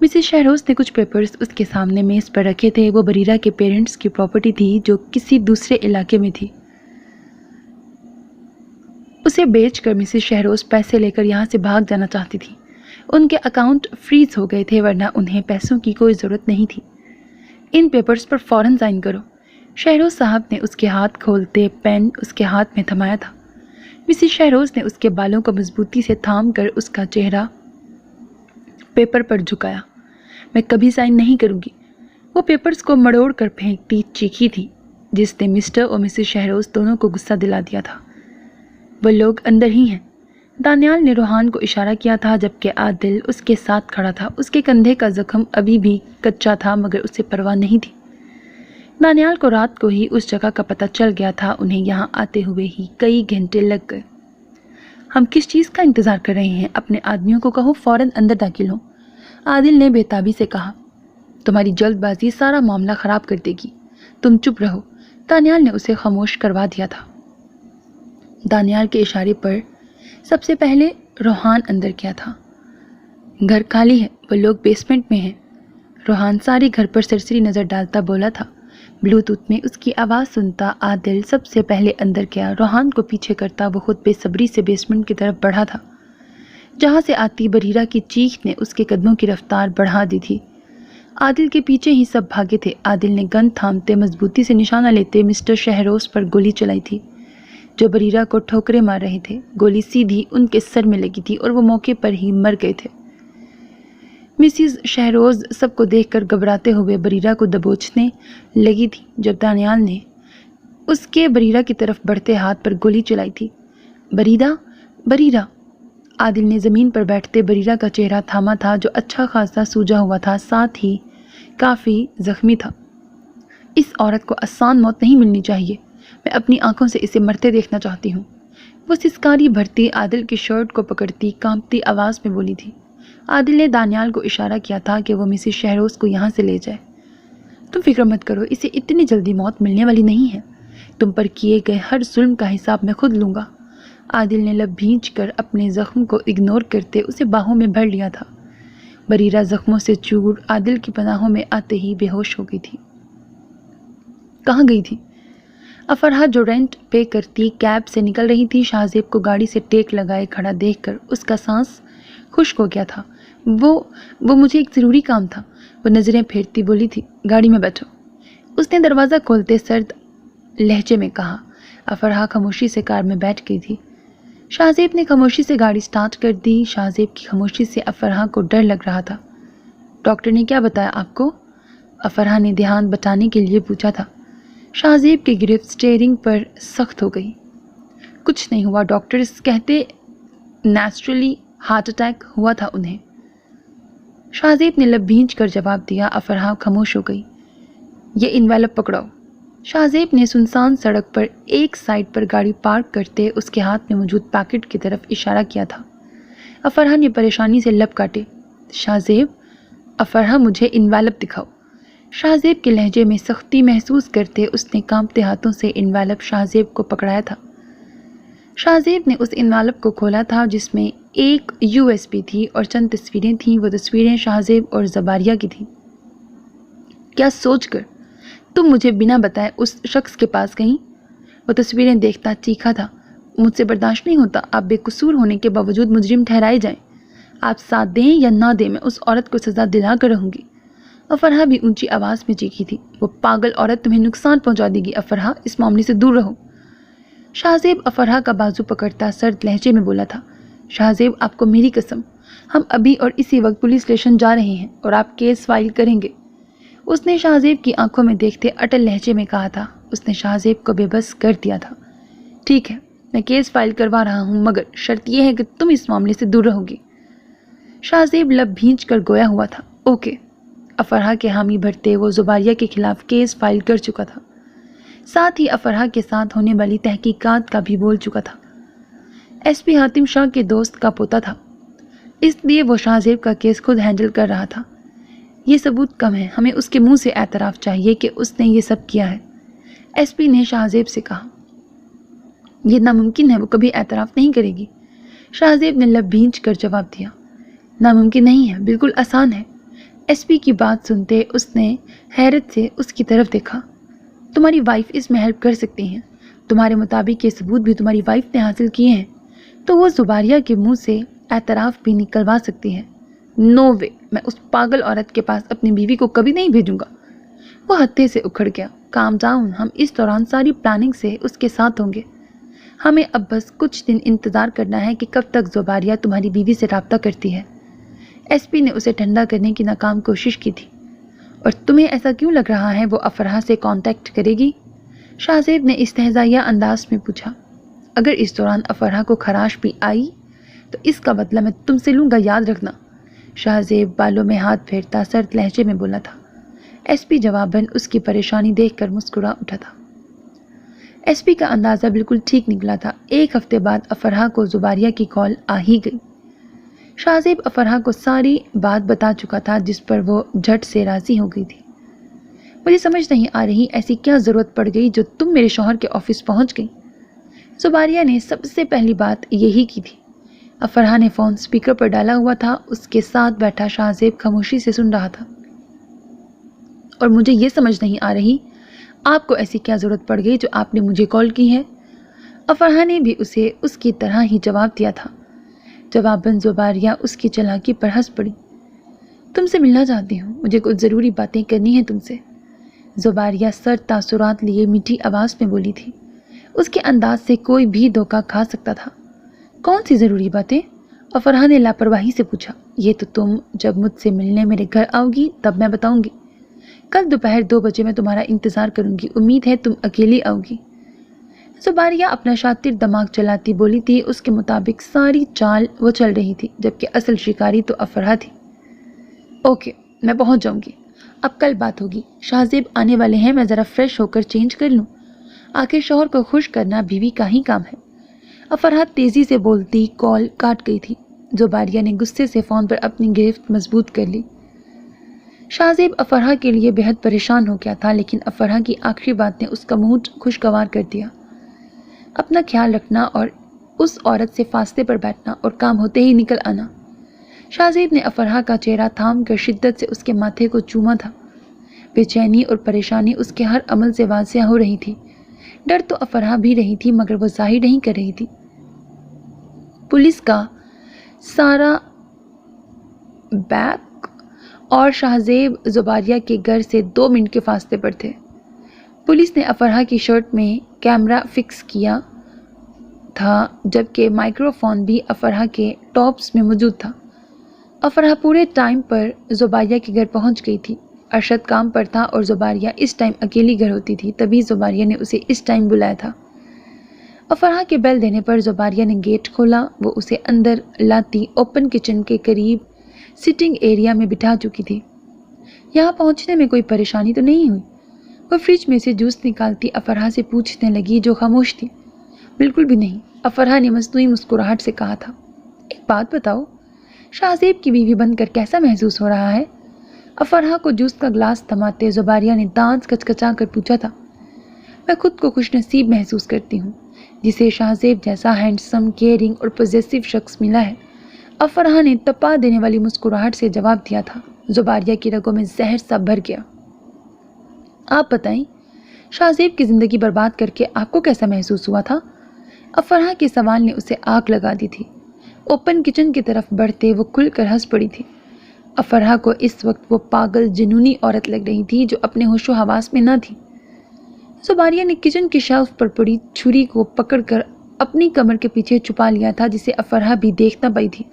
مسز شہروز نے کچھ پیپرز اس کے سامنے میز پر رکھے تھے. وہ بریرہ کے پیرنٹس کی پراپرٹی تھی جو کسی دوسرے علاقے میں تھی. اسے بیچ کر مسز شہروز پیسے لے کر یہاں سے بھاگ جانا چاہتی تھی. ان کے اکاؤنٹ فریز ہو گئے تھے ورنہ انہیں پیسوں کی کوئی ضرورت نہیں تھی. ان پیپرز پر فوراً سائن کرو. شہروز صاحب نے اس کے ہاتھ کھولتے پین اس کے ہاتھ میں تھمایا تھا. مسز شہروز نے اس کے بالوں کو مضبوطی سے تھام کر اس کا چہرہ پیپر پر جھکایا. میں کبھی سائن نہیں کروں گی. وہ پیپرز کو مڑوڑ کر پھینکتی چیخی تھی جس نے مسٹر اور مسز شہروز دونوں کو غصہ دلا دیا تھا. وہ لوگ اندر ہی ہیں. دانیال نے روحان کو اشارہ کیا تھا جبکہ عادل اس کے ساتھ کھڑا تھا. اس کے کندھے کا زخم ابھی بھی کچا تھا مگر اسے پرواہ نہیں تھی. دانیال کو رات کو ہی اس جگہ کا پتہ چل گیا تھا. انہیں یہاں آتے ہوئے ہی کئی گھنٹے لگ گئے. ہم کس چیز کا انتظار کر رہے ہیں؟ اپنے آدمیوں کو کہو فوراً اندر داخل ہوں. عادل نے بے تابی سے کہا. تمہاری جلد بازی سارا معاملہ خراب کر دے گی. تم چپ رہو. دانیال نے اسے خاموش کروا دیا تھا. دانیال کے اشارے پر سب سے پہلے روحان اندر کیا تھا. گھر خالی ہے. وہ لوگ بیسمنٹ میں ہیں. روحان سارے گھر پر سرسری نظر ڈالتا بولا تھا. بلوٹوتھ میں اس کی آواز سنتا عادل سب سے پہلے اندر گیا. روحان کو پیچھے کرتا وہ خود بے صبری سے بیسمنٹ کی طرف بڑھا تھا جہاں سے آتی بریرہ کی چیخ نے اس کے قدموں کی رفتار بڑھا دی تھی. عادل کے پیچھے ہی سب بھاگے تھے. عادل نے گن تھامتے مضبوطی سے نشانہ لیتے مسٹر شہروز پر گولی چلائی تھی جو بریرہ کو ٹھوکریں مار رہے تھے. گولی سیدھی ان کے سر میں لگی تھی اور وہ موقع پر ہی مر گئے تھے. مسز شہروز سب کو دیکھ کر گھبراتے ہوئے بریرہ کو دبوچنے لگی تھی جب دانیال نے اس کے بریرہ کی طرف بڑھتے ہاتھ پر گولی چلائی تھی. بریرہ بریرہ. عادل نے زمین پر بیٹھتے بریرہ کا چہرہ تھاما تھا جو اچھا خاصا سوجا ہوا تھا ساتھ ہی کافی زخمی تھا. اس عورت کو آسان موت نہیں ملنی چاہیے. میں اپنی آنکھوں سے اسے مرتے دیکھنا چاہتی ہوں. وہ سسکاری بھرتی عادل کی شرٹ کو پکڑتی کانپتی آواز میں بولی تھی. عادل نے دانیال کو اشارہ کیا تھا کہ وہ مسز شہروز کو یہاں سے لے جائے. تم فکر مت کرو. اسے اتنی جلدی موت ملنے والی نہیں ہے. تم پر کیے گئے ہر ظلم کا حساب میں خود لوں گا. عادل نے لب بھینچ کر اپنے زخم کو اگنور کرتے اسے باہوں میں بھر لیا تھا. بریرہ زخموں سے چور عادل کی پناہوں میں آتے ہی بے ہوش ہو گئی تھی. کہاں گئی تھی؟ افرحہ جو رینٹ پے کرتی کیب سے نکل رہی تھی. شاہزیب کو گاڑی سے ٹیک لگائے کھڑا دیکھ کر اس کا سانس خشک ہو گیا تھا. وہ مجھے ایک ضروری کام تھا. وہ نظریں پھیرتی بولی تھی. گاڑی میں بیٹھو. اس نے دروازہ کھولتے سرد لہجے میں کہا. افرحہ خاموشی سے کار میں بیٹھ گئی تھی. شاہزیب نے خاموشی سے گاڑی سٹارٹ کر دی. شاہزیب کی خاموشی سے افرحہ کو ڈر لگ رہا تھا. ڈاکٹر نے کیا بتایا آپ کو؟ افرحہ نے دھیان بٹانے کے لیے پوچھا تھا. شاہزیب کی گرفت سٹیئرنگ پر سخت ہو گئی. کچھ نہیں ہوا. ڈاکٹرز کہتے نیچرلی ہارٹ اٹیک ہوا تھا انہیں. شاہزیب نے لب بھینچ کر جواب دیا. افرحہ خاموش ہو گئی. یہ انویلپ پکڑاؤ. شاہزیب نے سنسان سڑک پر ایک سائڈ پر گاڑی پارک کرتے اس کے ہاتھ میں موجود پیکٹ کی طرف اشارہ کیا تھا. افرحہ نے پریشانی سے لب کاٹے. شاہزیب. افرحہ مجھے انویلپ دکھاؤ. شاہزیب کے لہجے میں سختی محسوس کرتے اس نے کانپتے ہاتھوں سے انویلپ شاہزیب کو پکڑایا تھا. شاہزیب نے اس انویلپ کو کھولا تھا جس میں ایک USB تھی اور چند تصویریں تھیں. وہ تصویریں شاہزیب اور زباریہ کی تھیں. کیا سوچ کر تم مجھے بنا بتائے اس شخص کے پاس گئیں؟ وہ تصویریں دیکھتا چیخا تھا. مجھ سے برداشت نہیں ہوتا. آپ بے قصور ہونے کے باوجود مجرم ٹھہرائے جائیں. آپ ساتھ دیں یا نہ دیں میں اس عورت کو سزا دلا کر رہوں گی. افرحہ بھی اونچی آواز میں چیخی تھی. وہ پاگل عورت تمہیں نقصان پہنچا دے گی. افرحہ اس معاملے سے دور رہو. شاہزیب افرحہ کا بازو پکڑتا سرد لہجے میں بولا تھا. شاہزیب آپ کو میری قسم ہم ابھی اور اسی وقت پولیس اسٹیشن جا رہے ہیں اور آپ کیس فائل کریں گے. اس نے شاہزیب کی آنکھوں میں دیکھتے اٹل لہجے میں کہا تھا. اس نے شاہزیب کو بے بس کر دیا تھا. ٹھیک ہے میں کیس فائل کروا رہا ہوں مگر شرط یہ ہے کہ تم اس معاملے سے دور رہو گی. شاہزیب لب بھینچ کر گویا ہوا تھا. اوکے. افرحہ کے حامی بھرتے وہ زباریہ کے خلاف کیس فائل کر چکا تھا. ساتھ ہی افرحہ کے ساتھ ہونے والی تحقیقات کا بھی بول چکا تھا. SP حاتم شاہ کے دوست کا پوتا تھا اس لیے وہ شاہزیب کا کیس خود ہینڈل کر رہا تھا. یہ ثبوت کم ہے. ہمیں اس کے منہ سے اعتراف چاہیے کہ اس نے یہ سب کیا ہے. SP نے شاہزیب سے کہا. یہ ناممکن ہے. وہ کبھی اعتراف نہیں کرے گی. شاہزیب نے لب بھینچ کر جواب دیا. ناممکن نہیں ہے. بالکل آسان ہے. ایس پی کی بات سنتے اس نے حیرت سے اس کی طرف دیکھا۔ تمہاری وائف اس میں ہیلپ کر سکتی ہیں، تمہارے مطابق یہ ثبوت بھی تمہاری وائف نے حاصل کیے ہیں تو وہ زباریہ کے منہ سے اعتراف بھی نکلوا سکتی ہے۔ نو وے، میں اس پاگل عورت کے پاس اپنی بیوی کو کبھی نہیں بھیجوں گا۔ وہ ہتھے سے اکھڑ گیا۔ کام ڈاؤن، ہم اس دوران ساری پلاننگ سے اس کے ساتھ ہوں گے۔ ہمیں اب بس کچھ دن انتظار کرنا ہے کہ کب تک زباریہ تمہاری بیوی سے رابطہ کرتی ہے۔ ایس پی نے اسے ٹھنڈا کرنے کی ناکام کوشش کی تھی۔ اور تمہیں ایسا کیوں لگ رہا ہے وہ افراح سے کانٹیکٹ کرے گی؟ شاہ زیب نے استہزائیہ انداز میں پوچھا۔ اگر اس دوران افراح کو خراش بھی آئی تو اس کا بدلہ میں تم سے لوں گا، یاد رکھنا۔ شاہ زیب بالوں میں ہاتھ پھیرتا سرد لہجے میں بولا تھا۔ ایس پی جواباً اس کی پریشانی دیکھ کر مسکرا اٹھا تھا۔ ایس پی کا اندازہ بالکل ٹھیک نکلا تھا۔ ایک ہفتے بعد افراح کو زباریہ کی کال آ ہی گئی۔ شاہ زیب افراح کو ساری بات بتا چکا تھا جس پر وہ جھٹ سے راضی ہو گئی تھی۔ مجھے سمجھ نہیں آ رہی ایسی کیا ضرورت پڑ گئی جو تم میرے شوہر کے آفس پہنچ گئی؟ زباریہ نے سب سے پہلی بات یہی کی تھی۔ افراح نے فون سپیکر پر ڈالا ہوا تھا۔ اس کے ساتھ بیٹھا شاہ زیب خاموشی سے سن رہا تھا۔ اور مجھے یہ سمجھ نہیں آ رہی آپ کو ایسی کیا ضرورت پڑ گئی جو آپ نے مجھے کال کی ہے؟ افراح نے بھی اسے اس کی طرح ہی جواب دیا تھا۔ جواباً زباریہ اس کی چالاکی پر ہنس پڑی۔ تم سے ملنا چاہتی ہوں، مجھے کچھ ضروری باتیں کرنی ہیں تم سے۔ زباریہ سرد تاثرات لیے میٹھی آواز میں بولی تھی۔ اس کے انداز سے کوئی بھی دھوکہ کھا سکتا تھا۔ کون سی ضروری باتیں؟ افراح نے لاپرواہی سے پوچھا۔ یہ تو تم جب مجھ سے ملنے میرے گھر آؤ گی تب میں بتاؤں گی۔ کل دوپہر 2 بجے میں تمہارا انتظار کروں گی، امید ہے تم اکیلی آؤ گی۔ زباریہ اپنا شاطر دماغ چلاتی بولی تھی۔ اس کے مطابق ساری چال وہ چل رہی تھی، جبکہ اصل شکاری تو افراح تھی۔ اوکے، میں پہنچ جاؤں گی، اب کل بات ہوگی۔ شاہ زیب آنے والے ہیں، میں ذرا فریش ہو کر چینج کر لوں۔ آخر شوہر کو خوش کرنا بیوی کا ہی کام ہے۔ افراح تیزی سے بولتی کال کاٹ گئی تھی۔ زباریہ نے غصے سے فون پر اپنی گرفت مضبوط کر لی۔ شاہ زیب افراح کے لیے بہت پریشان ہو گیا تھا، لیکن افراح کی آخری بات نے اس کا موڈ خوشگوار کر دیا۔ اپنا خیال رکھنا اور اس عورت سے فاصلے پر بیٹھنا اور کام ہوتے ہی نکل آنا۔ شاہ زیب نے افراح کا چہرہ تھام کر شدت سے اس کے ماتھے کو چوما تھا۔ بے چینی اور پریشانی اس کے ہر عمل سے واضح ہو رہی تھی۔ ڈر تو افراح بھی رہی تھی مگر وہ ظاہر نہیں کر رہی تھی۔ پولیس کا سارا بیک اور شاہ زیب زباریہ کے گھر سے 2 منٹ کے فاصلے پر تھے۔ پولیس نے افراح کی شرٹ میں کیمرہ فکس کیا تھا، جبکہ مائکرو فون بھی افراح کے ٹاپس میں موجود تھا۔ افراح پورے ٹائم پر زباریہ کے گھر پہنچ گئی تھی۔ ارشد کام پر تھا اور زباریہ اس ٹائم اکیلی گھر ہوتی تھی، تبھی زباریہ نے اسے اس ٹائم بلایا تھا۔ افراح کے بیل دینے پر زباریہ نے گیٹ کھولا۔ وہ اسے اندر لاتی اوپن کچن کے قریب سٹنگ ایریا میں بٹھا چکی تھی۔ یہاں پہنچنے میں کوئی پریشانی تو نہیں ہوئی؟ وہ فریج میں سے جوس نکالتی افراح سے پوچھنے لگی جو خاموش تھی۔ بالکل بھی نہیں، افراح نے مصنوعی مسکراہٹ سے کہا تھا۔ ایک بات بتاؤ، شاہ زیب کی بیوی بن کر کیسا محسوس ہو رہا ہے؟ افراح کو جوس کا گلاس تھماتے زباریہ نے دانت کچکچا کر پوچھا تھا۔ میں خود کو خوش نصیب محسوس کرتی ہوں، جسے شاہ زیب جیسا ہینڈسم، کیئرنگ اور پوزیسو شخص ملا ہے۔ افراح نے تپا دینے والی مسکراہٹ سے جواب دیا تھا۔ زباریہ کی رگوں میں زہر سا بھر گیا۔ آپ بتائیں، شاہ زیب کی زندگی برباد کر کے آپ کو کیسا محسوس ہوا تھا؟ افراح کے سوال نے اسے آگ لگا دی تھی۔ اوپن کچن کی طرف بڑھتے وہ کھل کر ہنس پڑی تھی۔ افراح کو اس وقت وہ پاگل جنونی عورت لگ رہی تھی جو اپنے ہوش و حواس میں نہ تھی۔ زباریہ نے کچن کی شیلف پر پڑی چھری کو پکڑ کر اپنی کمر کے پیچھے چھپا لیا تھا، جسے افراح بھی دیکھ نہ پائی تھی۔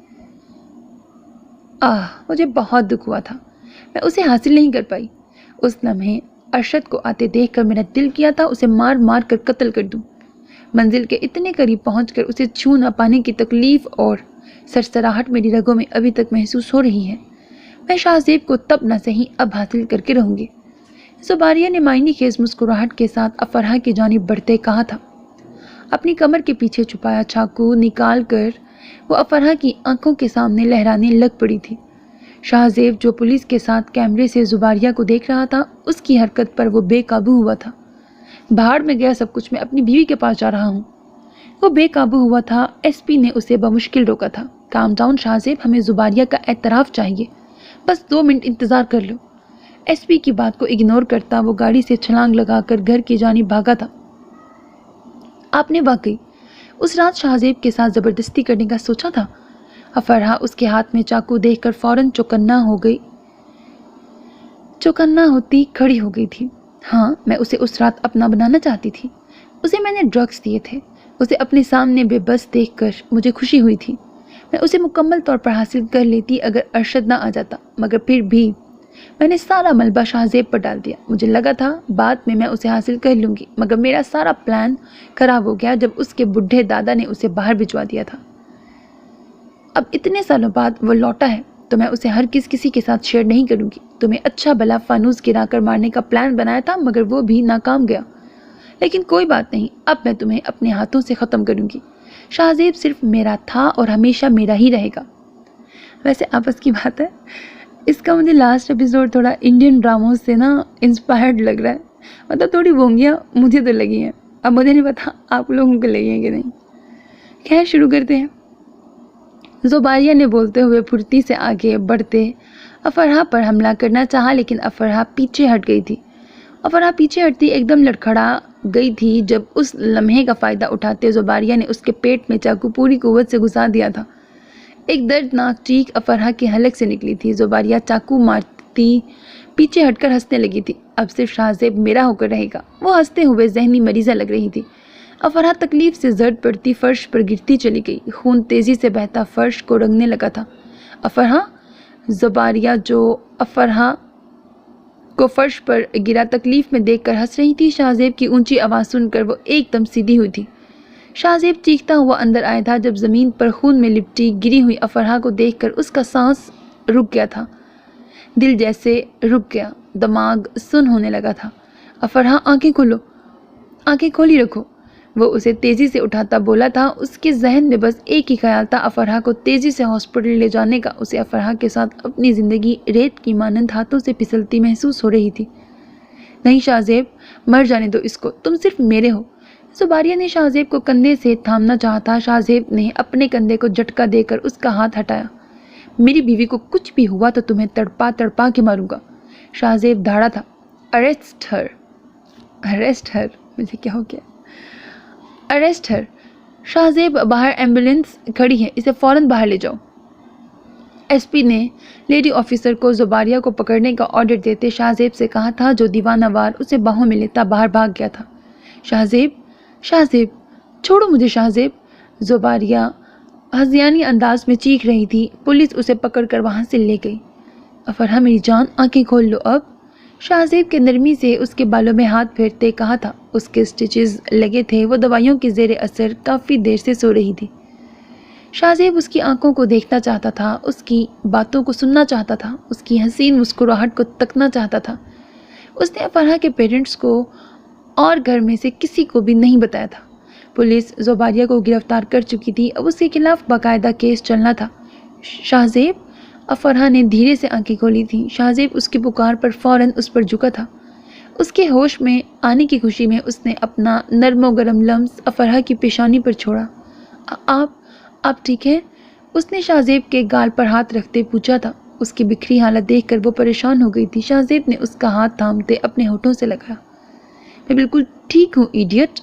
مجھے بہت دکھ ہوا تھا، میں اسے حاصل نہیں کر پائی۔ اس لمحے ارشد کو آتے دیکھ کر میرا دل کیا تھا اسے مار مار کر قتل کر دوں۔ منزل کے اتنے قریب پہنچ کر اسے چھو نہ پانے کی تکلیف اور سرسراہٹ میری رگوں میں ابھی تک محسوس ہو رہی ہے۔ میں شاہ زیب کو تب نہ صحیح اب حاصل کر کے رہوں گی۔ زباریہ نے معنی خیز مسکراہٹ کے ساتھ افراح کی جانب بڑھتے کہا تھا۔ اپنی کمر کے پیچھے چھپایا چاقو نکال کر وہ افراح کی آنکھوں کے سامنے لہرانے لگ پڑی تھی۔ شاہ زیب جو پولیس کے ساتھ کیمرے سے زباریہ کو دیکھ رہا تھا، اس کی حرکت پر وہ بے قابو ہوا تھا۔ بھاڑ میں گیا سب کچھ، میں اپنی بیوی کے پاس جا رہا ہوں۔ وہ بے قابو ہوا تھا۔ ایس پی نے اسے بمشکل روکا تھا۔ کام ڈاؤن شاہ زیب، ہمیں زباریہ کا اعتراف چاہیے۔ بس 2 منٹ انتظار کر لو۔ ایس پی کی بات کو اگنور کرتا وہ گاڑی سے چھلانگ لگا کر گھر کی جانب بھاگا تھا۔ آپ نے واقعی اس رات شاہزیب کے ساتھ زبردستی کرنے کا سوچا تھا؟ افرحہ اس کے ہاتھ میں چاقو دیکھ کر فوراً چوکنا ہوتی کھڑی ہو گئی تھی۔ ہاں، میں اسے اس رات اپنا بنانا چاہتی تھی۔ اسے میں نے ڈرگز دیے تھے۔ اسے اپنے سامنے بے بس دیکھ کر مجھے خوشی ہوئی تھی۔ میں اسے مکمل طور پر حاصل کر لیتی اگر ارشد نہ آ جاتا، مگر پھر بھی میں نے سارا ملبہ شاہزیب پر ڈال دیا۔ مجھے لگا تھا بعد میں اسے حاصل کر لوں گی، مگر میرا سارا پلان خراب ہو گیا جب اس کے بڈھے دادا نے اسے باہر بھجوا دیا تھا۔ اب اتنے سالوں بعد وہ لوٹا ہے تو میں اسے ہرگز کسی کے ساتھ شیئر نہیں کروں گی۔ تمہیں اچھا بھلا فانوس گرا کر مارنے کا پلان بنایا تھا، مگر وہ بھی ناکام گیا۔ لیکن کوئی بات نہیں، اب میں تمہیں اپنے ہاتھوں سے ختم کروں گی۔ شاہزیب صرف میرا تھا اور ہمیشہ میرا ہی رہے گا۔ ویسے آپس کی بات ہے، اس کا مجھے لاسٹ ایپیسوڈ تھوڑا انڈین ڈراموں سے انسپائرڈ لگ رہا ہے۔ مطلب تھوڑی بونگیاں مجھے تو لگی ہیں، اب مجھے نہیں پتا آپ لوگوں کو لگی ہیں کہ نہیں۔ خیر، شروع کرتے ہیں۔ زباریہ نے بولتے ہوئے پھرتی سے آگے بڑھتے افرحہ پر حملہ کرنا چاہا، لیکن افرحہ پیچھے ہٹ گئی تھی۔ افرحہ پیچھے ہٹتی ایک دم لڑکھڑا گئی تھی جب اس لمحے کا فائدہ اٹھاتے زباریہ نے اس کے پیٹ میں چاقو پوری قوت سے گھسا دیا تھا۔ ایک دردناک چیخ افرحہ کے حلق سے نکلی تھی۔ زباریہ چاقو مارتی پیچھے ہٹ کر ہنسنے لگی تھی۔ اب صرف شاہزیب میرا ہو کر رہے گا، وہ ہنستے ہوئے ذہنی مریضہ لگ رہی تھی۔ افرحہ تکلیف سے زرد پڑتی فرش پر گرتی چلی گئی۔ خون تیزی سے بہتا فرش کو رنگنے لگا تھا۔ افرحہ! زباریہ جو افرحہ کو فرش پر گرا تکلیف میں دیکھ کر ہنس رہی تھی، شاہزیب کی اونچی آواز سن کر وہ ایک دم سیدھی ہوئی تھی۔ شاہزیب چیختا ہوا اندر آیا تھا جب زمین پر خون میں لپٹی گری ہوئی افرحہ کو دیکھ کر اس کا سانس رک گیا تھا، دل جیسے رک گیا، دماغ سن ہونے لگا تھا۔ افرحہ، آنکھیں کھولو، آنکھیں کھولی رکھو، وہ اسے تیزی سے اٹھاتا بولا تھا۔ اس کے ذہن میں بس ایک ہی خیال تھا، افرحہ کو تیزی سے ہاسپٹل لے جانے کا۔ اسے افرحہ کے ساتھ اپنی زندگی ریت کی مانند ہاتھوں سے پھسلتی محسوس ہو رہی تھی۔ نہیں شاہزیب، مر جانے دو اس کو، تم صرف میرے ہو۔ زباریہ نے شاہزیب کو کندھے سے تھامنا چاہا تھا۔ شاہزیب نے اپنے کندھے کو جھٹکا دے کر اس کا ہاتھ ہٹایا۔ میری بیوی کو کچھ بھی ہوا تو تمہیں تڑپا تڑپا کے ماروں گا۔ شاہزیب دھاڑا تھا۔ اریسٹ ہر، مجھے کیا ہو گیا؟ اریسٹ ہر۔ شاہزیب، باہر ایمبولینس کھڑی ہے، اسے فوراً باہر لے جاؤ۔ ایس پی نے لیڈی آفیسر کو زباریہ کو پکڑنے کا آرڈر دیتے شاہزیب سے کہا تھا، جو دیوانہ وار اسے باہوں میں لیتا باہر بھاگ گیا تھا۔ شاہزیب، چھوڑو مجھے شاہزیب، زباریہ ہذیانی انداز میں چیخ رہی تھی۔ پولیس اسے پکڑ کر وہاں سے لے گئی۔ افرحہ میری جان، آنکھیں کھول لو اب۔ شاہزیب کے نرمی سے اس کے بالوں میں ہاتھ پھیرتے کہا تھا۔ اس کے سٹیچز لگے تھے، وہ دوائیوں کے زیر اثر کافی دیر سے سو رہی تھی۔ شاہزیب اس کی آنکھوں کو دیکھنا چاہتا تھا، اس کی باتوں کو سننا چاہتا تھا، اس کی حسین مسکراہٹ کو تکنا چاہتا تھا۔ اس نے افرحہ کے پیرنٹس کو اور گھر میں سے کسی کو بھی نہیں بتایا تھا۔ پولیس زباریہ کو گرفتار کر چکی تھی، اب اس کے خلاف باقاعدہ کیس چلنا تھا۔ شاہزیب، افرحہ نے دھیرے سے آنکھیں کھولی تھیں۔ شاہزیب اس کی پکار پر فوراً اس پر جھکا تھا۔ اس کے ہوش میں آنے کی خوشی میں اس نے اپنا نرم و گرم لمس افرحہ کی پیشانی پر چھوڑا۔ آپ ٹھیک ہیں؟ اس نے شاہزیب کے گال پر ہاتھ رکھتے پوچھا تھا۔ اس کی بکھری حالت دیکھ کر وہ پریشان ہو گئی تھی۔ شاہزیب نے اس کا ہاتھ تھامتے اپنے ہونٹوں سے لگایا۔ میں بالکل ٹھیک ہوں ایڈیٹ،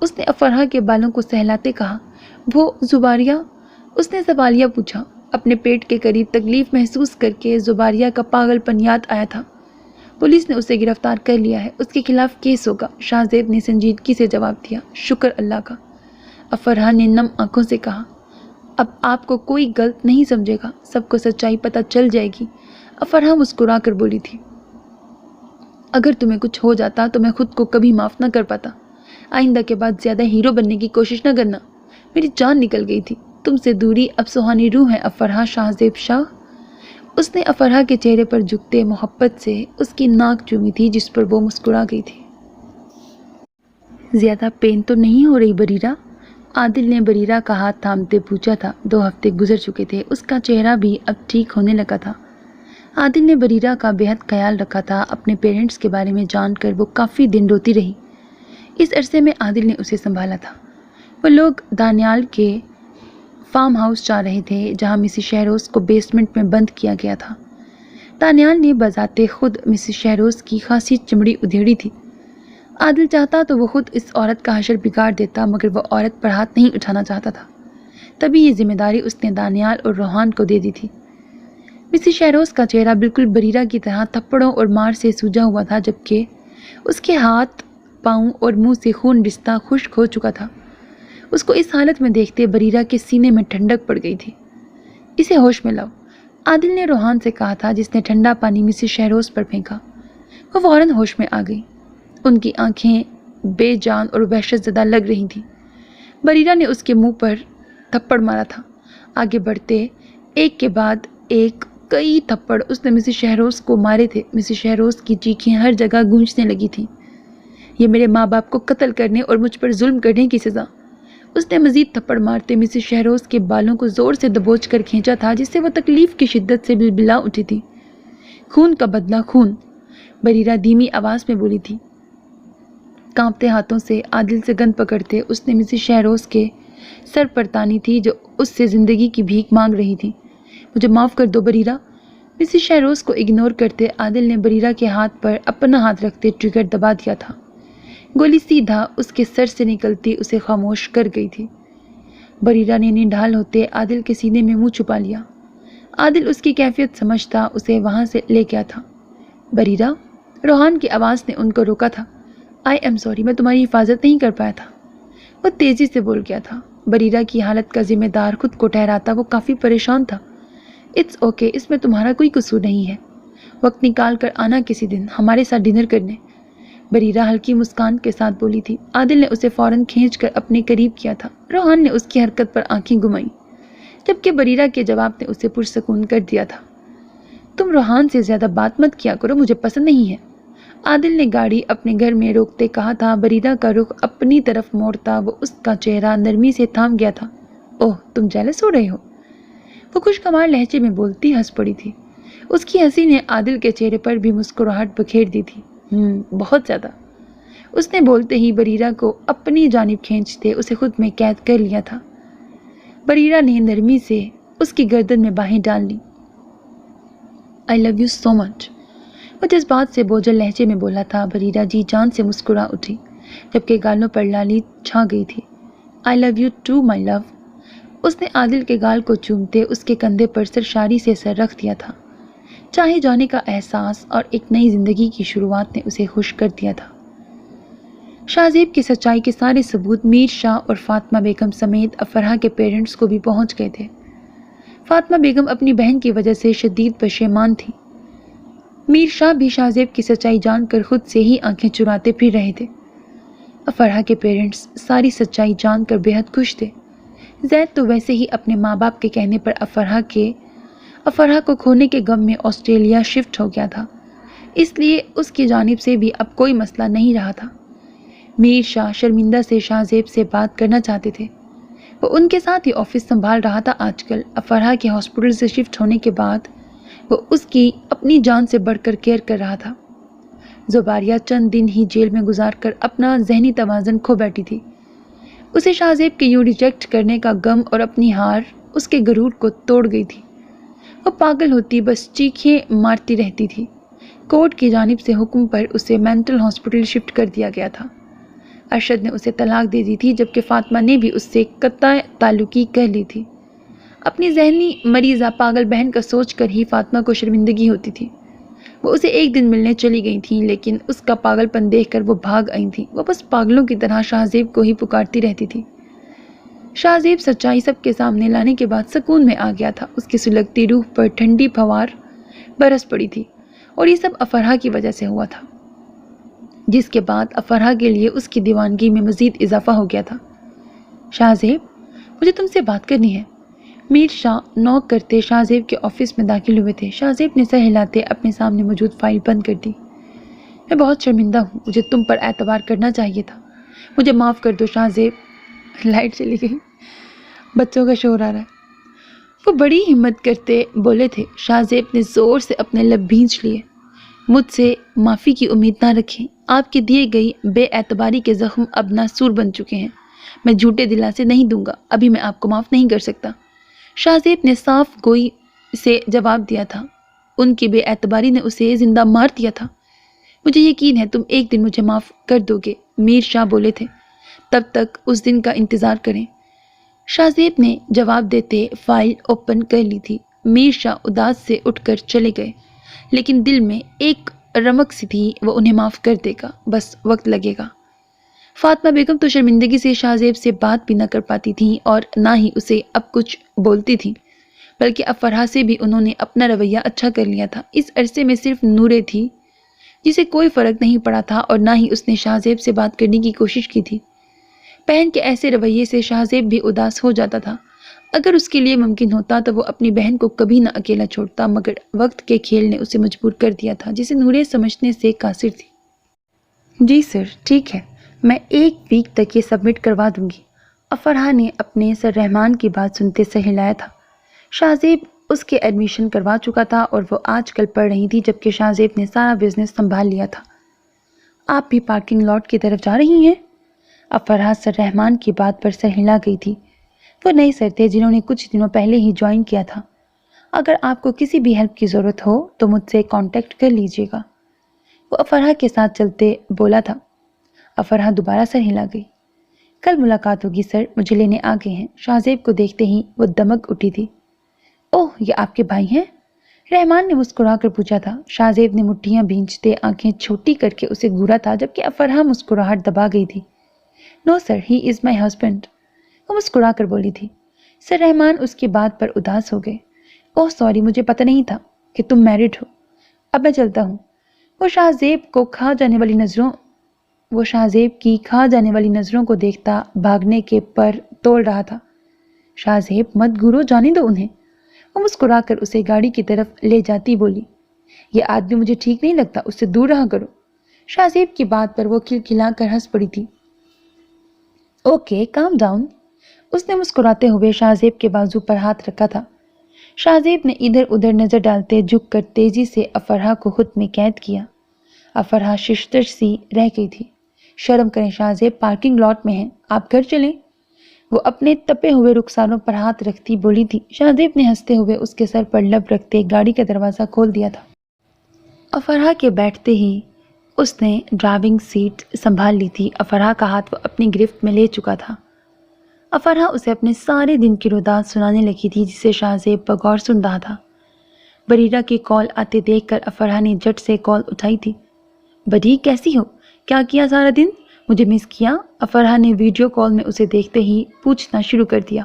اس نے افرحہ کے بالوں کو سہلاتے کہا۔ وہ زباریہ؟ اس نے سوالیہ پوچھا۔ اپنے پیٹ کے قریب تکلیف محسوس کر کے زباریہ کا پاگل پن یاد آیا تھا۔ پولیس نے اسے گرفتار کر لیا ہے، اس کے خلاف کیس ہوگا، شاہزیب نے سنجیدگی سے جواب دیا۔ شکر اللہ کا، افرحہ نے نم آنکھوں سے کہا۔ اب آپ کو کوئی غلط نہیں سمجھے گا، سب کو سچائی پتہ چل جائے گی، افرحہ مسکرا کر بولی تھی۔ اگر تمہیں کچھ ہو جاتا تو میں خود کو کبھی معاف نہ کر پاتا۔ آئندہ کے بعد زیادہ ہیرو بننے کی کوشش نہ کرنا، میری جان نکل گئی تھی، تم سے دوری اب سہانی روح ہے افرحہ شاہزیب شاہ۔ اس نے افرحہ کے چہرے پر جھکتے محبت سے اس کی ناک چومی تھی جس پر وہ مسکرا گئی تھی۔ زیادہ پین تو نہیں ہو رہی بریرہ؟ عادل نے بریرہ کا ہاتھ تھامتے پوچھا تھا۔ 2 ہفتے گزر چکے تھے، اس کا چہرہ بھی اب ٹھیک ہونے لگا تھا۔ عادل نے بریرہ کا بہت خیال رکھا تھا۔ اپنے پیرنٹس کے بارے میں جان کر وہ کافی دن روتی رہی۔ اس عرصے میں عادل نے اسے سنبھالا تھا۔ وہ لوگ دانیال کے فارم ہاؤس جا رہے تھے جہاں مسز شہروز کو بیسمنٹ میں بند کیا گیا تھا۔ دانیال نے بذات خود مسز شہروز کی خاصی چمڑی ادھیڑی تھی۔ عادل چاہتا تو وہ خود اس عورت کا حشر بگاڑ دیتا، مگر وہ عورت پر ہاتھ نہیں اٹھانا چاہتا تھا۔ تبھی یہ ذمہ داری اس نے دانیال اور روحان کو دے دی تھی۔ مسز شہروز کا چہرہ بالکل بریرہ کی طرح تھپڑوں اور مار سے سوجا ہوا تھا، جبکہ اس کے ہاتھ، پاؤں اور منہ سے خون رشتہ خشک ہو چکا تھا۔ اس کو اس حالت میں دیکھتے بریرہ کے سینے میں ٹھنڈک پڑ گئی تھی۔ اسے ہوش میں لاؤ، عادل نے روحان سے کہا تھا، جس نے ٹھنڈا پانی مسز شہروز پر پھینکا۔ وہ فوراً ہوش میں آ گئی۔ ان کی آنکھیں بے جان اور وحشت زدہ لگ رہی تھیں۔ بریرہ نے اس کے منہ پر تھپڑ مارا تھا۔ آگے بڑھتے ایک کے بعد ایک کئی تھپڑ اس نے مسز شہروز کو مارے تھے۔ مسز شہروز کی چیخیں ہر جگہ گونجنے لگی تھیں۔ یہ میرے ماں باپ کو قتل کرنے اور مجھ پر ظلم کرنے کی سزا۔ اس نے مزید تھپڑ مارتے مسز شہروز کے بالوں کو زور سے دبوچ کر کھینچا تھا، جس سے وہ تکلیف کی شدت سے بلبلا اٹھی تھی۔ خون کا بدلہ خون، بریرہ دھیمی آواز میں بولی تھی۔ کانپتے ہاتھوں سے عادل سے گند پکڑتے اس نے مسز شہروز کے سر پر تانی تھی، جو اس سے زندگی کی بھیک مانگ رہی تھی۔ مجھے معاف کر دو بریرہ۔ مسز شہروز کو اگنور کرتے عادل نے بریرہ کے ہاتھ پر اپنا ہاتھ رکھتے ٹریگر دبا دیا تھا۔ گولی سیدھا اس کے سر سے نکلتی اسے خاموش کر گئی تھی۔ بریرہ نے نڈھال ہوتے عادل کے سینے میں منہ چھپا لیا۔ عادل اس کی کیفیت سمجھتا اسے وہاں سے لے گیا تھا۔ بریرہ، روحان کی آواز نے ان کو روکا تھا۔ آئی ایم سوری، میں تمہاری حفاظت نہیں کر پایا تھا۔ وہ تیزی سے بول گیا تھا۔ بریرہ کی حالت کا ذمہ دار خود کو ٹھہراتا وہ کافی پریشان تھا۔ اٹس اوکے، اس میں تمہارا کوئی قصور نہیں ہے۔ وقت نکال کر آنا کسی دن ہمارے ساتھ ڈنر کرنے، بریرہ ہلکی مسکان کے ساتھ بولی تھی۔ عادل نے اسے فوراً کھینچ کر اپنے قریب کیا تھا۔ روحان نے اس کی حرکت پر آنکھیں گھمائیں، جبکہ بریرہ کے جواب نے اسے پرسکون کر دیا تھا۔ تم روحان سے زیادہ بات مت کیا کرو، مجھے پسند نہیں ہے، عادل نے گاڑی اپنے گھر میں روکتے کہا تھا۔ بریرہ کا رخ اپنی طرف موڑتا وہ اس کا چہرہ نرمی سے تھام گیا تھا۔ اوہ، تم جیلس ہو رہے ہو؟ وہ خوشگوار لہجے میں بولتی ہنس پڑی تھی۔ اس کی ہنسی نے عادل کے چہرے پر بھی مسکراہٹ بکھیر دی تھی۔ بہت زیادہ، اس نے بولتے ہی بریرہ کو اپنی جانب کھینچتے اسے خود میں قید کر لیا تھا۔ بریرہ نے نرمی سے اس کی گردن میں باہیں ڈال لی۔ آئی لو یو سو مچ، وہ جذبات سے بوجھل لہجے میں بولا تھا۔ بریرہ جی جان سے مسکرا اٹھی، جبکہ گالوں پر لالی چھا گئی تھی۔ آئی لو یو ٹو مائی لو، اس نے عادل کے گال کو چومتے اس کے کندھے پر سرشاری سے سر رکھ دیا تھا۔ چاہے جانے کا احساس اور ایک نئی زندگی کی شروعات نے اسے خوش کر دیا تھا۔ شاہزیب کی سچائی کے سارے ثبوت میر شاہ اور فاطمہ بیگم سمیت افرح کے پیرنٹس کو بھی پہنچ گئے تھے۔ فاطمہ بیگم اپنی بہن کی وجہ سے شدید پشیمان تھی۔ میر شاہ بھی شاہزیب کی سچائی جان کر خود سے ہی آنکھیں چراتے پھر رہے تھے۔ افرح کے پیرنٹس ساری سچائی جان کر بے حد خوش تھے۔ زید تو ویسے ہی اپنے ماں باپ کے کہنے پر افرح کو کھونے کے غم میں آسٹریلیا شفٹ ہو گیا تھا، اس لیے اس کی جانب سے بھی اب کوئی مسئلہ نہیں رہا تھا۔ میر شاہ شرمندہ سے شاہزیب سے بات کرنا چاہتے تھے۔ وہ ان کے ساتھ ہی آفس سنبھال رہا تھا آج کل۔ افرح کے ہاسپٹل سے شفٹ ہونے کے بعد وہ اس کی اپنی جان سے بڑھ کر کیئر کر رہا تھا۔ زباریہ چند دن ہی جیل میں گزار کر اپنا ذہنی توازن کھو بیٹھی تھی۔ اسے شاہزیب کے یوں ریجیکٹ کرنے کا غم اور اپنی ہار اس کے غرور کو توڑ گئی تھی۔ وہ پاگل ہوتی، بس چیخیں مارتی رہتی تھی۔ کورٹ کی جانب سے حکم پر اسے مینٹل ہاسپٹل شفٹ کر دیا گیا تھا۔ ارشد نے اسے طلاق دے دی تھی، جبکہ فاطمہ نے بھی اس سے قطع تعلقی کہہ لی تھی۔ اپنی ذہنی مریضہ پاگل بہن کا سوچ کر ہی فاطمہ کو شرمندگی ہوتی تھی۔ وہ اسے ایک دن ملنے چلی گئی تھیں، لیکن اس کا پاگل پن دیکھ کر وہ بھاگ آئی تھیں۔ وہ بس پاگلوں کی طرح شاہزیب کو ہی پکارتی رہتی تھی۔ شاہزیب سچائی سب کے سامنے لانے کے بعد سکون میں آ گیا تھا۔ اس کی سلگتی روح پر ٹھنڈی پھوار برس پڑی تھی، اور یہ سب افرح کی وجہ سے ہوا تھا، جس کے بعد افرح کے لیے اس کی دیوانگی میں مزید اضافہ ہو گیا تھا۔ شاہزیب، مجھے تم سے بات کرنی ہے، میر شاہ نوک کرتے شاہزیب کے آفس میں داخل ہوئے تھے۔ شاہزیب نے سر ہلاتے اپنے سامنے موجود فائل بند کر دی۔ میں بہت شرمندہ ہوں، مجھے تم پر اعتبار کرنا چاہیے تھا، مجھے معاف کر دو شاہزیب۔ لائٹ چلی گئی، بچوں کا شور آ رہا ہے۔ وہ بڑی ہمت کرتے بولے تھے۔ شاہزیب نے زور سے اپنے لب بھینچ لیے۔ مجھ سے معافی کی امید نہ رکھیں، آپ کے دیے گئی بے اعتباری کے زخم اب ناسور بن چکے ہیں، میں جھوٹے دلاسے نہیں دوں گا، ابھی میں آپ کو معاف نہیں کر سکتا، شاہزیب نے صاف گوئی سے جواب دیا تھا۔ ان کی بے اعتباری نے اسے زندہ مار دیا تھا۔ مجھے یقین ہے تم ایک دن مجھے معاف کر دو گے، میر شاہ بولے تھے۔ تب تک اس دن کا انتظار کریں۔ شاہ زیب نے جواب دیتے فائل اوپن کر لی تھی۔ میر شاہ اداس سے اٹھ کر چلے گئے، لیکن دل میں ایک رمق سی تھی، وہ انہیں معاف کر دے گا، بس وقت لگے گا۔ فاطمہ بیگم تو شرمندگی سے شاہ زیب سے بات بھی نہ کر پاتی تھیں اور نہ ہی اسے اب کچھ بولتی تھیں، بلکہ اب فرحہ سے بھی انہوں نے اپنا رویہ اچھا کر لیا تھا۔ اس عرصے میں صرف نورے تھی جسے کوئی فرق نہیں پڑا تھا، اور نہ ہی اس نے شاہ زیب سے بات کرنے کی کوشش کی تھی۔ بہن کے ایسے رویے سے شاہ زیب بھی اداس ہو جاتا تھا۔ اگر اس کے لیے ممکن ہوتا تو وہ اپنی بہن کو کبھی نہ اکیلا چھوڑتا، مگر وقت کے کھیل نے اسے مجبور کر دیا تھا، جسے نورے سمجھنے سے قاصر تھی۔ جی سر، ٹھیک ہے، میں 1 ویک تک یہ سبمٹ کروا دوں گی۔ فرحہ نے اپنے سر رحمان کی بات سنتے سر ہلایا تھا۔ شاہ زیب اس کے ایڈمیشن کروا چکا تھا اور وہ آج کل پڑھ رہی تھی، جبکہ شاہ زیب نے سارا بزنس سنبھال لیا تھا۔ آپ بھی پارکنگ لاٹ کی طرف جا رہی ہیں؟ اب فرحہ سر رحمان کی بات پر سر ہلا گئی تھی۔ وہ نئے سر تھے جنہوں نے کچھ دنوں پہلے ہی جوائن کیا تھا۔ اگر آپ کو کسی بھی ہیلپ کی ضرورت ہو تو مجھ سے کانٹیکٹ کر لیجیے گا، وہ فرحہ کے ساتھ چلتے بولا تھا۔ فرحہ دوبارہ سر ہلا گئی۔ کل ملاقات ہوگی سر، مجھے لینے آ گئے ہیں۔ شاہ زیب کو دیکھتے ہی وہ دمک اٹھی تھی۔ اوہ، یہ آپ کے بھائی ہیں؟ رحمان نے مسکرا کر پوچھا تھا۔ شاہ زیب نے مٹھیاں بھینچتے آنکھیں چھوٹی کر کے اسے گھورا تھا، جبکہ فرحہ مسکراہٹ دبا گئی تھی۔ نو سر، ہی از مائی ہسبینڈ، وہ مسکرا کر بولی تھی۔ سر رحمان اس کی بات پر اداس ہو گئے۔ اوہ سوری، مجھے پتہ نہیں تھا کہ تم میرڈ ہو۔ اب میں چلتا ہوں۔ وہ شاہ زیب کی کھا جانے والی نظروں کو دیکھتا بھاگنے کے پر توڑ رہا تھا۔ شاہ زیب، مت گھورو، جانے دو انہیں۔ وہ مسکرا کر اسے گاڑی کی طرف لے جاتی بولی، یہ آدمی مجھے ٹھیک نہیں لگتا، اس سے دور رہا کرو۔ شاہ زیب کی بات پر وہ کھلکھلا کر ہنس پڑی تھی۔ Okay, calm down. اس نے مسکراتے ہوئے شاہ زیب کے بازو پر ہاتھ رکھا تھا۔ شاہ زیب نے ادھر ادھر نظر ڈالتے جھک کر تیزی سے فرحہ کو خود میں قید کیا۔ فرحہ ششتر سی رہ گئی تھی۔ شرم کریں شاہ زیب، پارکنگ لاٹ میں ہیں، آپ گھر چلیں۔ وہ اپنے تپے ہوئے رخساروں پر ہاتھ رکھتی بولی تھی۔ شاہ زیب نے ہنستے ہوئے اس کے سر پر لب رکھتے گاڑی کا دروازہ کھول دیا تھا۔ فرحہ کے بیٹھتے ہی اس نے ڈرائیونگ سیٹ سنبھال لی تھی۔ فرحہ کا ہاتھ وہ اپنی گرفت میں لے چکا تھا۔ فرحہ اسے اپنے سارے دن کی روداد سنانے لگی تھی، جسے شاہ زیب بغور سن رہا تھا۔ بریرہ کی کال آتے دیکھ کر فرحہ نے جٹ سے کال اٹھائی تھی۔ بری، کیسی ہو؟ کیا کیا سارا دن؟ مجھے مس کیا؟ فرحہ نے ویڈیو کال میں اسے دیکھتے ہی پوچھنا شروع کر دیا۔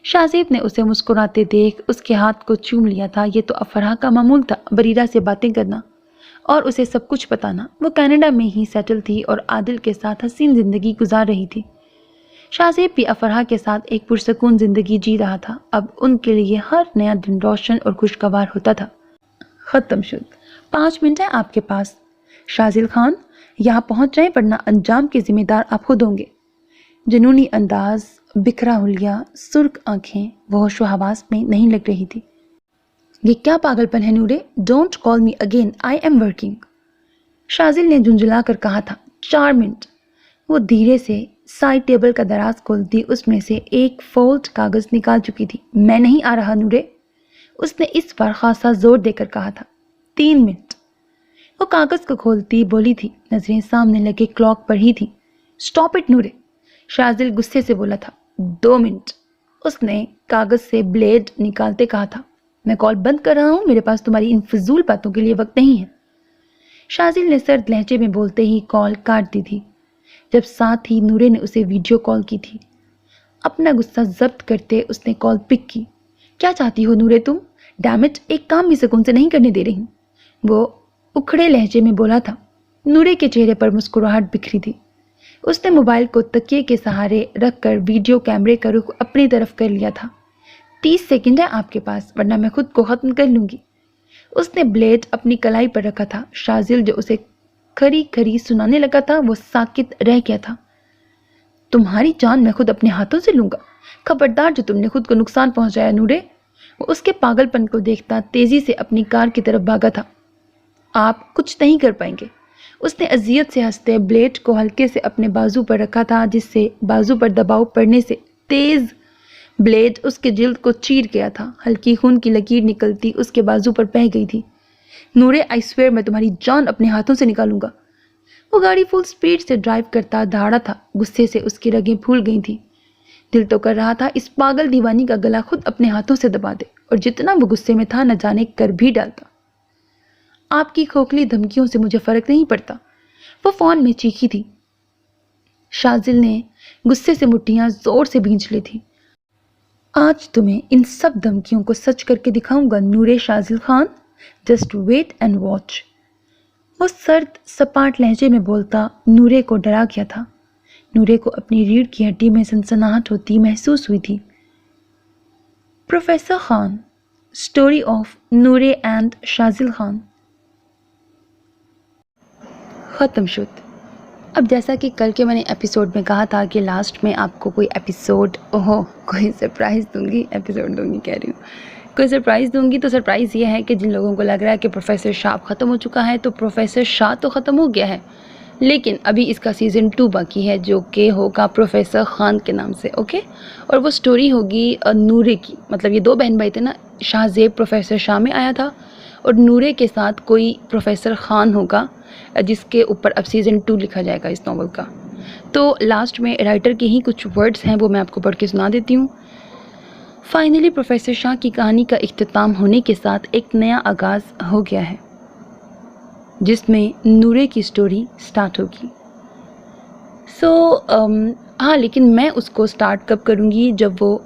شاہ زیب نے اسے مسکراتے دیکھ اس کے ہاتھ کو چوم لیا تھا۔ یہ تو فرحہ کا معمول تھا، بریرہ سے باتیں کرنا اور اسے سب کچھ بتانا۔ وہ کینیڈا میں ہی سیٹل تھی اور عادل کے ساتھ حسین زندگی گزار رہی تھی۔ شاہ زیب بھی فرحہ کے ساتھ ایک پرسکون زندگی جی رہا تھا۔ اب ان کے لیے ہر نیا دن روشن اور خوشگوار ہوتا تھا۔ ختم شد۔ 5 منٹ ہے آپ کے پاس۔ شازل خان، یہاں پہنچ جائیں ورنہ انجام کے ذمہ دار آپ خود ہوں گے۔ جنونی انداز، بکھرا حلیہ، سرخ آنکھیں، وہ ہوش و حواس میں نہیں لگ رہی تھی۔ یہ کیا پاگل پن ہے Noray? Don't call me again, I am working, Shazil نے جھنجھلا کر کہا تھا۔ 4 منٹ۔ وہ دھیرے سے سائڈ ٹیبل کا دراز کھولتی اس میں سے ایک فولڈ کاغذ نکال چکی تھی۔ میں نہیں آ رہا نورے، اس نے اس بار خاصا زور دے کر کہا تھا۔ 3 منٹ۔ وہ کاغذ کو کھولتی بولی تھی، نظریں سامنے لگے کلاک پر ہی تھی۔ سٹاپ اٹ نورے، شازل غصے سے بولا تھا۔ 2 منٹ۔ اس نے کاغذ سے بلیڈ نکالتے کہا تھا۔ میں کال بند کر رہا ہوں، میرے پاس تمہاری ان فضول باتوں کے لیے وقت نہیں ہے۔ شازل نے سرد لہجے میں بولتے ہی کال کاٹ دی تھی، جب ساتھ ہی نورے نے اسے ویڈیو کال کی تھی۔ اپنا غصہ ضبط کرتے اس نے کال پک کی۔ کیا چاہتی ہو نورے تم؟ ڈیم اٹ، ایک کام بھی سکون سے نہیں کرنے دے رہی ہوں، وہ اکھڑے لہجے میں بولا تھا۔ نورے کے چہرے پر مسکراہٹ بکھری تھی۔ اس نے موبائل کو تکیے کے سہارے رکھ کر ویڈیو کیمرے کا رخ اپنی طرف کر لیا تھا۔ 30 سیکنڈ ہے آپ کے پاس ورنہ میں خود کو ختم کر لوں گی۔ اس نے بلیڈ اپنی کلائی پر رکھا تھا۔ شازل جو اسے کھری کھری سنانے لگا تھا وہ ساکت رہ گیا تھا۔ تمہاری جان میں خود اپنے ہاتھوں سے لوں گا، خبردار جو تم نے خود کو نقصان پہنچایا نورے۔ وہ اس کے پاگل پن کو دیکھتا تیزی سے اپنی کار کی طرف بھاگا تھا۔ آپ کچھ نہیں کر پائیں گے، اس نے اذیت سے ہنستے بلیڈ کو ہلکے سے اپنے بازو پر رکھا تھا، جس سے بازو پر دباؤ پڑنے سے تیز بلیڈ اس کے جلد کو چیر گیا تھا، ہلکی خون کی لکیر نکلتی اس کے بازو پر بہہ گئی تھی۔ نورے، آئی سویئر میں تمہاری جان اپنے ہاتھوں سے نکالوں گا۔ وہ گاڑی فل سپیڈ سے ڈرائیو کرتا دھاڑا تھا، غصے سے اس کی رگیں پھول گئی تھیں۔ دل تو کر رہا تھا اس پاگل دیوانی کا گلا خود اپنے ہاتھوں سے دبا دے، اور جتنا وہ غصے میں تھا نہ جانے کر بھی ڈالتا۔ آپ کی کھوکھلی دھمکیوں سے مجھے فرق نہیں پڑتا، وہ فون میں چیخی تھی۔ شاذل نے غصے سے مٹھیاں زور سے بھینچ لی تھی۔ آج تمہیں ان سب دھمکیوں کو سچ کر کے دکھاؤں گا Noray Shazil Khan, just wait and watch. وہ سرد سپاٹ لہجے میں بولتا نورے کو ڈرا گیا تھا۔ نورے کو اپنی ریڑھ کی ہڈی میں سنسناہٹ ہوتی محسوس ہوئی تھی۔ Professor Khan, story of Noray and Shazil Khan ختم شد۔ اب جیسا کہ کل کے میں نے ایپیسوڈ میں کہا تھا کہ لاسٹ میں آپ کو کوئی ایپیسوڈ کوئی سرپرائز دوں گی، ایپیسوڈ دوں گی کہہ رہی ہوں، کوئی سرپرائز دوں گی۔ تو سرپرائز یہ ہے کہ جن لوگوں کو لگ رہا ہے کہ پروفیسر شاہ اب ختم ہو چکا ہے، تو پروفیسر شاہ تو ختم ہو گیا ہے، لیکن ابھی اس کا سیزن 2 باقی ہے جو کہ ہوگا پروفیسر خان کے نام سے، اوکے؟ اور وہ سٹوری ہوگی نورے کی، مطلب یہ 2 بہن بھائی تھے نا، شاہ زیب پروفیسر شاہ میں آیا تھا اور نورے کے ساتھ کوئی پروفیسر خان ہوگا جس کے اوپر اب سیزن 2 لکھا جائے گا اس ناول کا۔ تو لاسٹ میں رائٹر کے ہی کچھ ورڈز ہیں، وہ میں آپ کو پڑھ کے سنا دیتی ہوں۔ فائنلی پروفیسر شاہ کی کہانی کا اختتام ہونے کے ساتھ ایک نیا آغاز ہو گیا ہے جس میں نورے کی سٹوری سٹارٹ ہوگی۔ ہاں، لیکن میں اس کو سٹارٹ کب کروں گی؟ جب وہ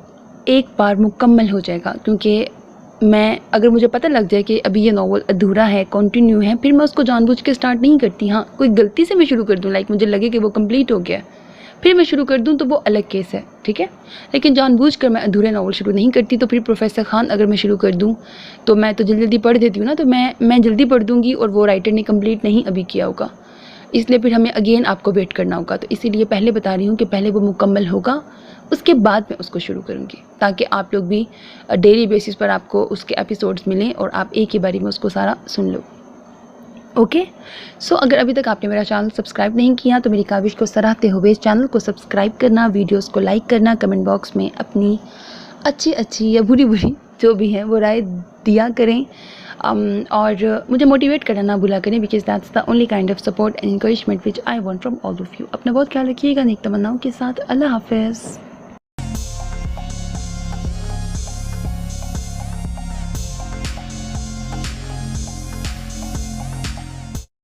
ایک بار مکمل ہو جائے گا، کیونکہ اگر مجھے پتہ لگ جائے کہ ابھی یہ ناول ادھورا ہے، کنٹینیو ہے، پھر میں اس کو جان بوجھ کے سٹارٹ نہیں کرتی۔ ہاں، کوئی غلطی سے میں شروع کر دوں، مجھے لگے کہ وہ کمپلیٹ ہو گیا ہے، پھر میں شروع کر دوں تو وہ الگ کیس ہے، ٹھیک ہے؟ لیکن جان بوجھ کر میں ادھورے ناول شروع نہیں کرتی۔ تو پھر پروفیسر خان اگر میں شروع کر دوں تو میں تو جلدی پڑھ دیتی ہوں نا، تو میں جلدی پڑھ دوں گی اور وہ رائٹر نے کمپلیٹ نہیں ابھی کیا ہوگا، اس لیے پھر ہمیں اگین آپ کو ویٹ کرنا ہوگا۔ تو اسی لیے پہلے بتا رہی ہوں کہ پہلے وہ مکمل ہوگا، اس کے بعد میں اس کو شروع کروں گی، تاکہ آپ لوگ بھی ڈیلی بیسس پر آپ کو اس کے ایپیسوڈز ملیں اور آپ ایک ہی باری میں اس کو سارا سن لو، اوکے؟ اگر ابھی تک آپ نے میرا چینل سبسکرائب نہیں کیا تو میری کاوش کو سراہتے ہوئے اس چینل کو سبسکرائب کرنا، ویڈیوز کو لائک کرنا، کمنٹ باکس میں اپنی اچھی یا بری جو بھی ہیں وہ رائے دیا کریں، اور مجھے موٹیویٹ کرنا نہ بھولا کریں، because that's the only kind of support and encouragement which I want from all of you. اپنا بہت خیال رکھیے گا، نیک تمناؤں کے ساتھ۔ اللہ حافظ۔